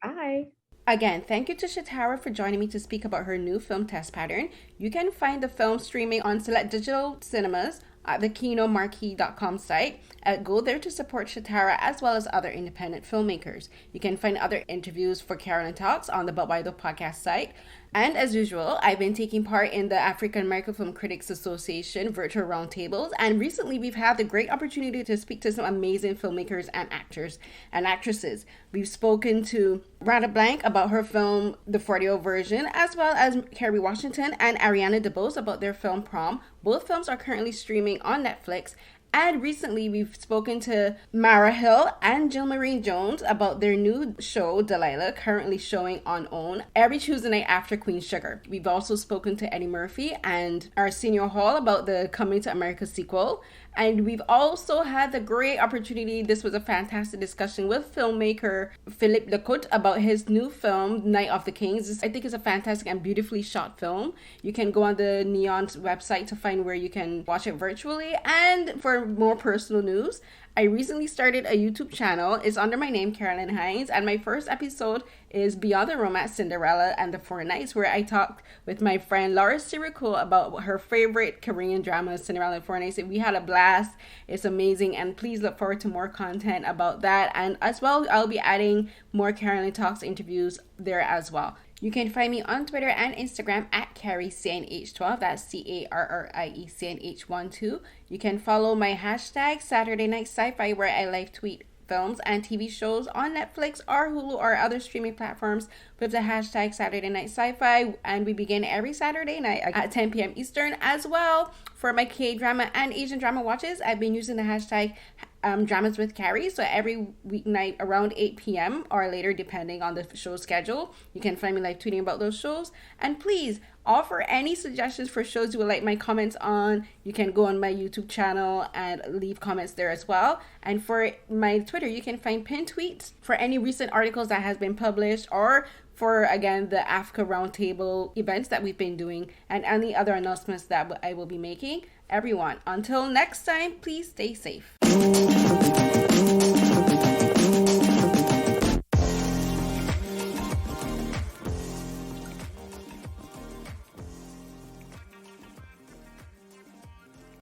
Bye. Bye. Again, thank you to Shatara for joining me to speak about her new film Test Pattern. You can find the film streaming on select digital cinemas at the kinomarquee.com site. Go there to support Shatara as well as other independent filmmakers. You can find other interviews for Carolyn Talks on the But Why Though podcast site. And as usual, I've been taking part in the African American Film Critics Association virtual roundtables. And recently, we've had the great opportunity to speak to some amazing filmmakers and actors and actresses. We've spoken to Rada Blank about her film, The 40-year-old Version, as well as Kerry Washington and Ariana DeBose about their film Prom. Both films are currently streaming on Netflix. And recently, we've spoken to Mara Hill and Jill Marie Jones about their new show, Delilah, currently showing on OWN every Tuesday night after Queen Sugar. We've also spoken to Eddie Murphy and Arsenio Hall about the Coming to America sequel. And we've also had the great opportunity, this was a fantastic discussion with filmmaker Philippe Lecoute about his new film, Night of the Kings. This, I think, is a fantastic and beautifully shot film. You can go on the Neon's website to find where you can watch it virtually. And for more personal news, I recently started a YouTube channel. It's under my name, Carolyn Hines, and my first episode is Beyond the Romance, Cinderella and the Four Knights, where I talked with my friend Laura Sirico about her favorite Korean drama, Cinderella and Four Knights. We had a blast. It's amazing, and please look forward to more content about that. And as well, I'll be adding more Carolyn Talks interviews there as well. You can find me on Twitter and Instagram at CarrieCNH12. That's CarrieCNH12. You can follow my hashtag Saturday Night Sci-Fi where I live tweet films and TV shows on Netflix or Hulu or other streaming platforms with the hashtag Saturday Night Sci-Fi, and we begin every Saturday night at 10 p.m. Eastern. As well, for my K-drama and Asian drama watches, I've been using the hashtag Dramas with Carrie. So every weeknight around 8 p.m. or later, depending on the show schedule, you can find me live tweeting about those shows. And please offer any suggestions for shows you would like my comments on. You can go on my YouTube channel and leave comments there as well. And for my Twitter, you can find pinned tweets for any recent articles that has been published, or for, again, the Africa Roundtable events that we've been doing and any other announcements that I will be making. Everyone, until next time, please stay safe.